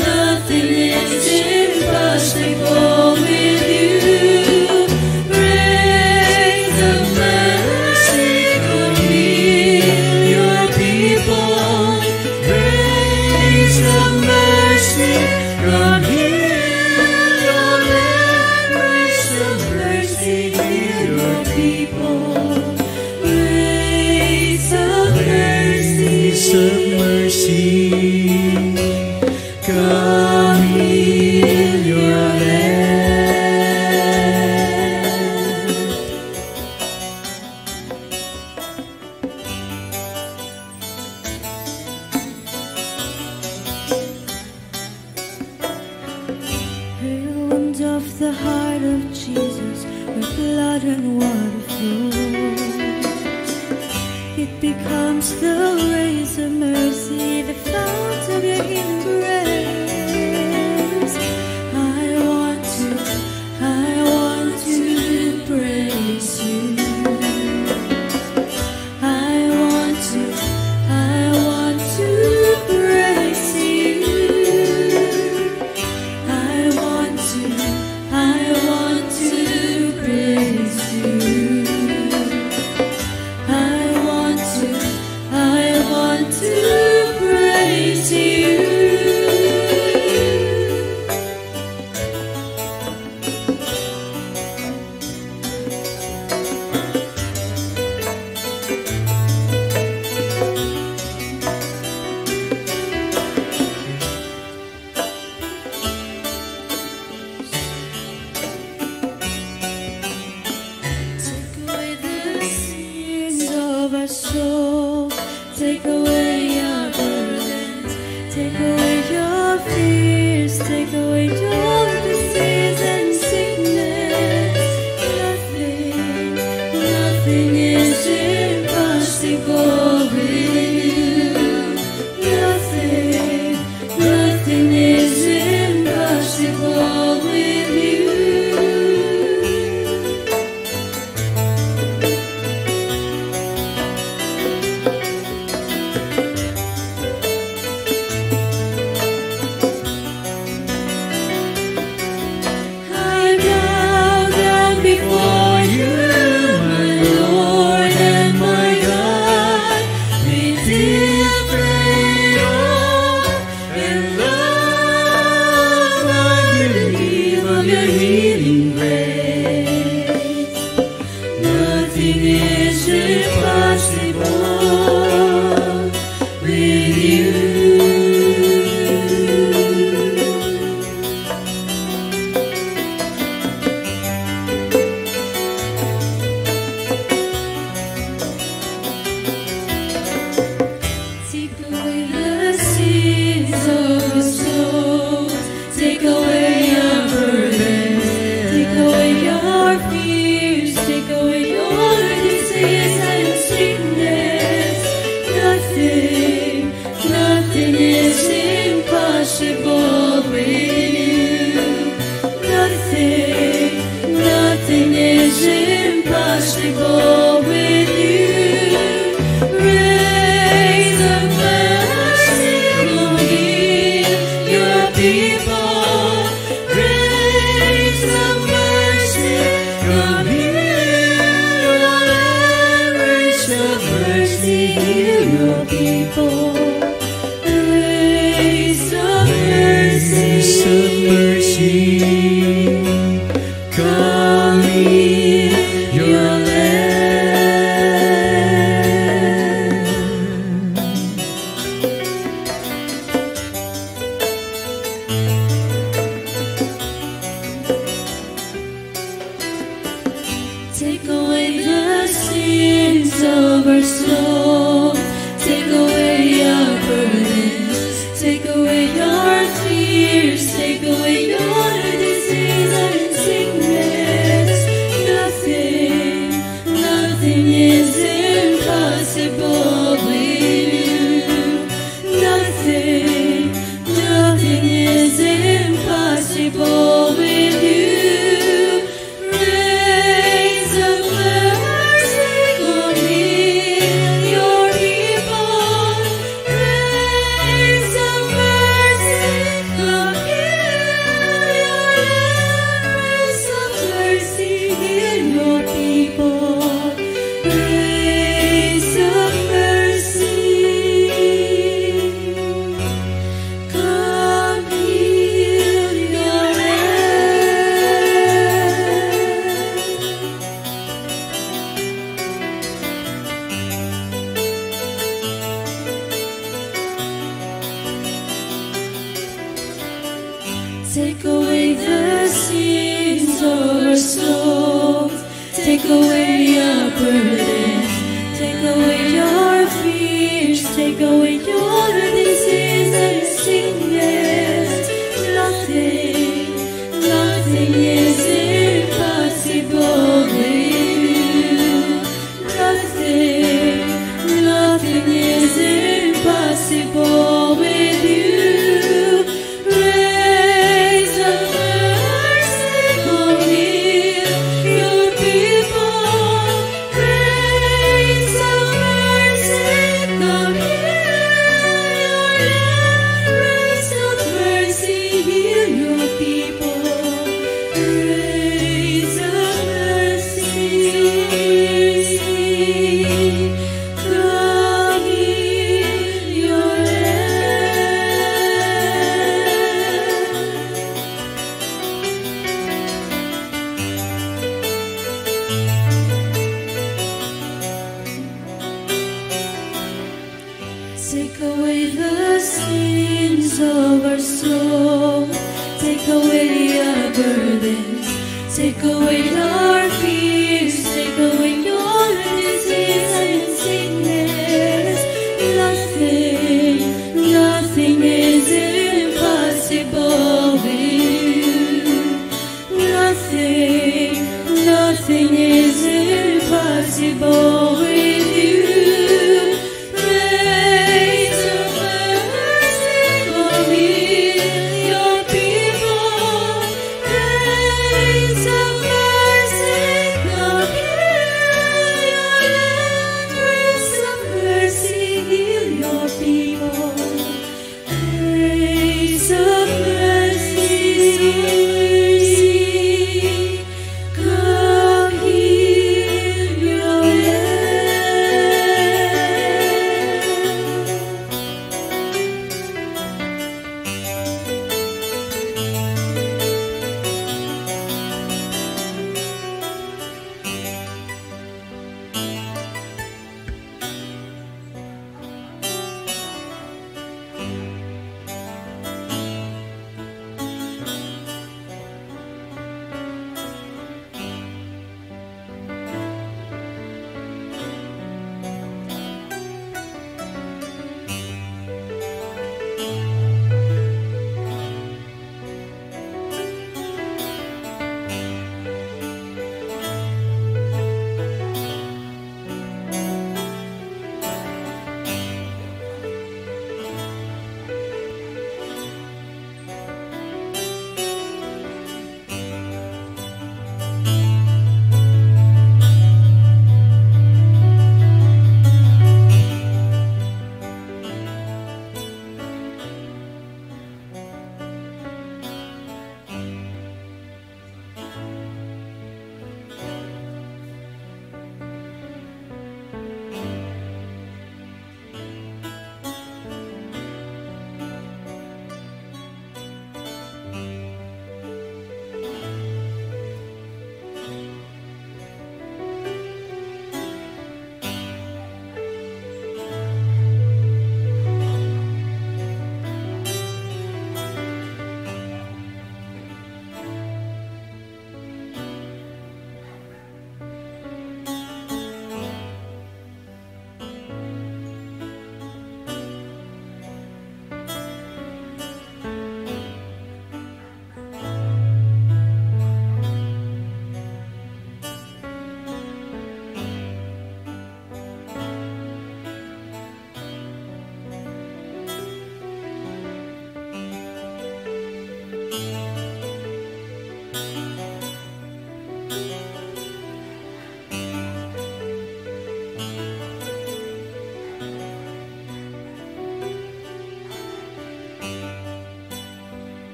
S10: Nothing is impossible with you. Raise of mercy, come heal your people. Raise of mercy, come heal your land. Raise of mercy, heal your people. Raise of mercy, come heal your land. Hail, wind of the heart of Jesus, where blood and water flows. It becomes the race of mercy, the fount of your healing grace. I want to praise you. I want to praise you. I want to praise you. I want to praise you. healing grace. Nothing is impossible with you. Take away the sins of our soul. Take away our burdens. Take away our fears. Take away your disease and sickness. Nothing, nothing is impossible with you. Nothing, nothing is impossible with you. Raise up mercy, Lord, heal your people. Raise up mercy, Lord, heal your land. Raise up mercy, heal your people. Raise up mercy, come heal your land. Take away the sins of our soul. Take away our burdens. Take away our fears. Take away your disease and sickness. Nothing, nothing is impossible with you. Nothing, nothing is impossible with you. Raise up mercy, Lord, heal your people. Raise up mercy, Lord, heal your land. Raise up mercy, heal your people. Raise up mercy, come heal your Take away the sins of our souls. Take away our burdens. Take away our fears. Take away your disease and sickness. Nothing, nothing is impossible with you. Nothing, nothing is impossible with you. Raise up mercy, come heal your people. Raise up mercy, come heal your land. Raise up mercy, heal your people. Raise up mercy, come heal your Take away the sins of our soul. Take away our burdens. Take away our fears. Take away your disease and sickness. Nothing, nothing is impossible with you. Nothing, nothing is impossible with you. Raise up mercy, come heal your people. Raise up mercy, come heal your land. Raise up mercy, heal your people. Raise up mercy, come heal your land.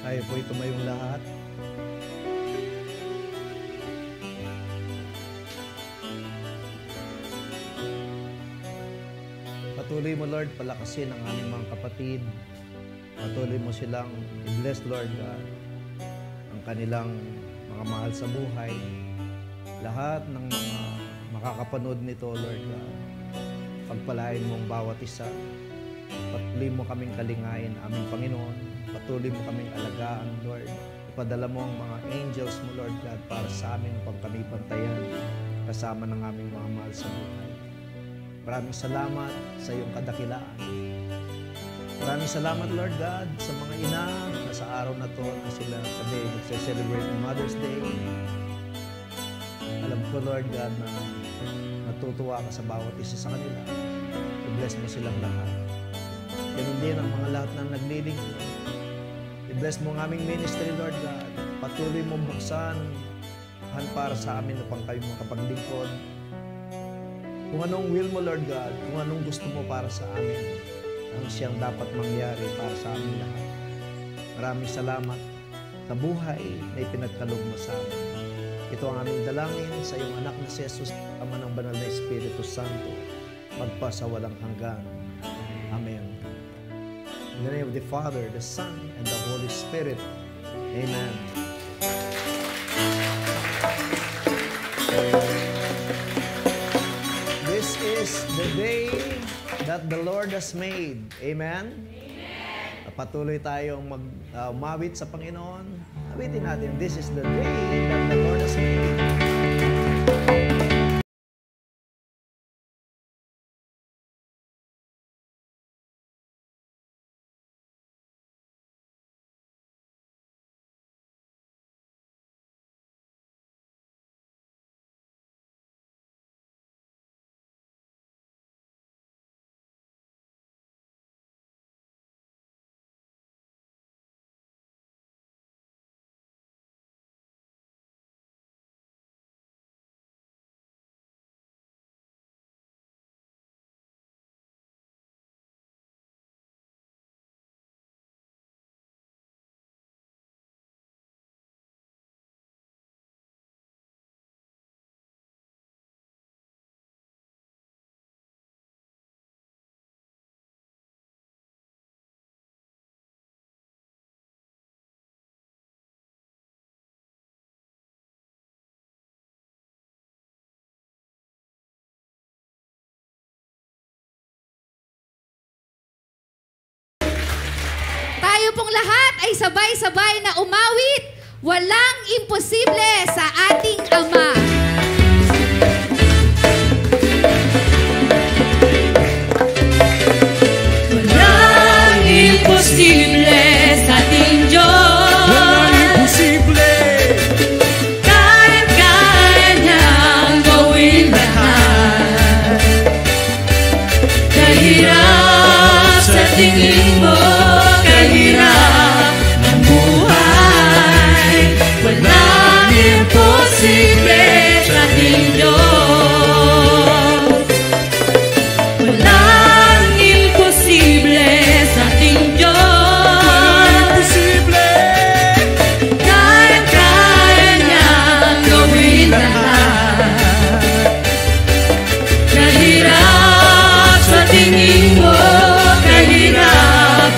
S8: Tayo po'y tumayong lahat. Patuloy mo, Lord, palakasin ang aming mga kapatid. Patuloy mo silang i-bless, Lord God, ang kanilang mga mahal sa buhay. Lahat ng mga makakapanood nito, Lord God, pagpalain mo ang bawat isa. Patuloy mo kaming kalingain, aming Panginoon. Patuloy mo kaming alagaan, Lord. Ipadala mo ang mga angels mo, Lord God, para sa amin upang kami pantayan kasama ng aming mga mahal sa buhay. Maraming salamat sa iyong kadakilaan. Maraming salamat, Lord God, sa mga ina na sa araw na to na sila today nagse-celebrate Mother's Day. Alam ko, Lord God, na natutuwa ka sa bawat isa sa kanila. I-bless mo silang lahat. Ganun din ang mga lahat na naglilingkod. I-bless mo ang aming ministry, Lord God. Patuloy mong buksan para sa amin upang kayo makapaglingkod. Kung anong will mo, Lord God, kung anong gusto mo para sa amin, ang siyang dapat mangyari para sa amin lahat. Maraming salamat sa buhay na ipinagkaloob mo sa amin. Ito ang aming dalangin sa iyong anak na si Jesus, Ama ng Banal na Espiritu Santo, magpa sa walang hanggan. Amen. In the name of the Father, the Son, and the Holy Spirit. Amen. This is the day that the Lord has made. Amen? Amen. Patuloy tayong umawit sa Panginoon. Awitin natin, this is the day that the Lord has made.
S11: Tayo pong lahat ay sabay-sabay na umawit. Walang imposible sa ating Ama.
S10: Walang imposible sa ating Diyos. Walang imposible. Kaya-kaya niyang gawin lahat. Kahirap sa tingin mo, kahirap ang buhay, walang imposible sa ating Diyos. Walang imposible sa ating Diyos. Kaya-kaya niyang gawin lahat. Kahirap sa tingin mo, kahirap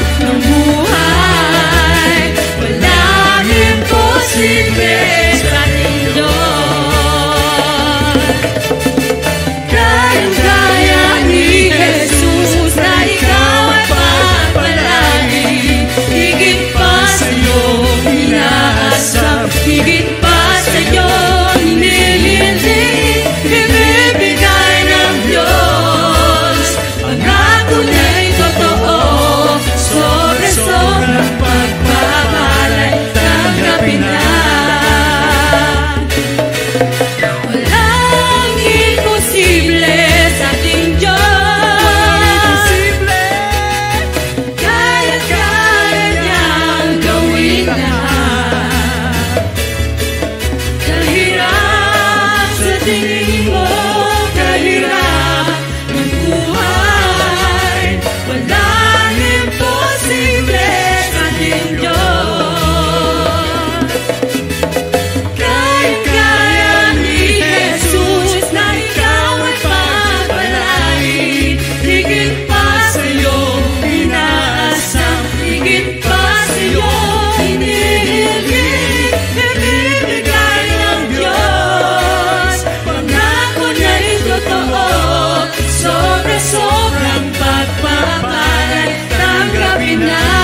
S10: now.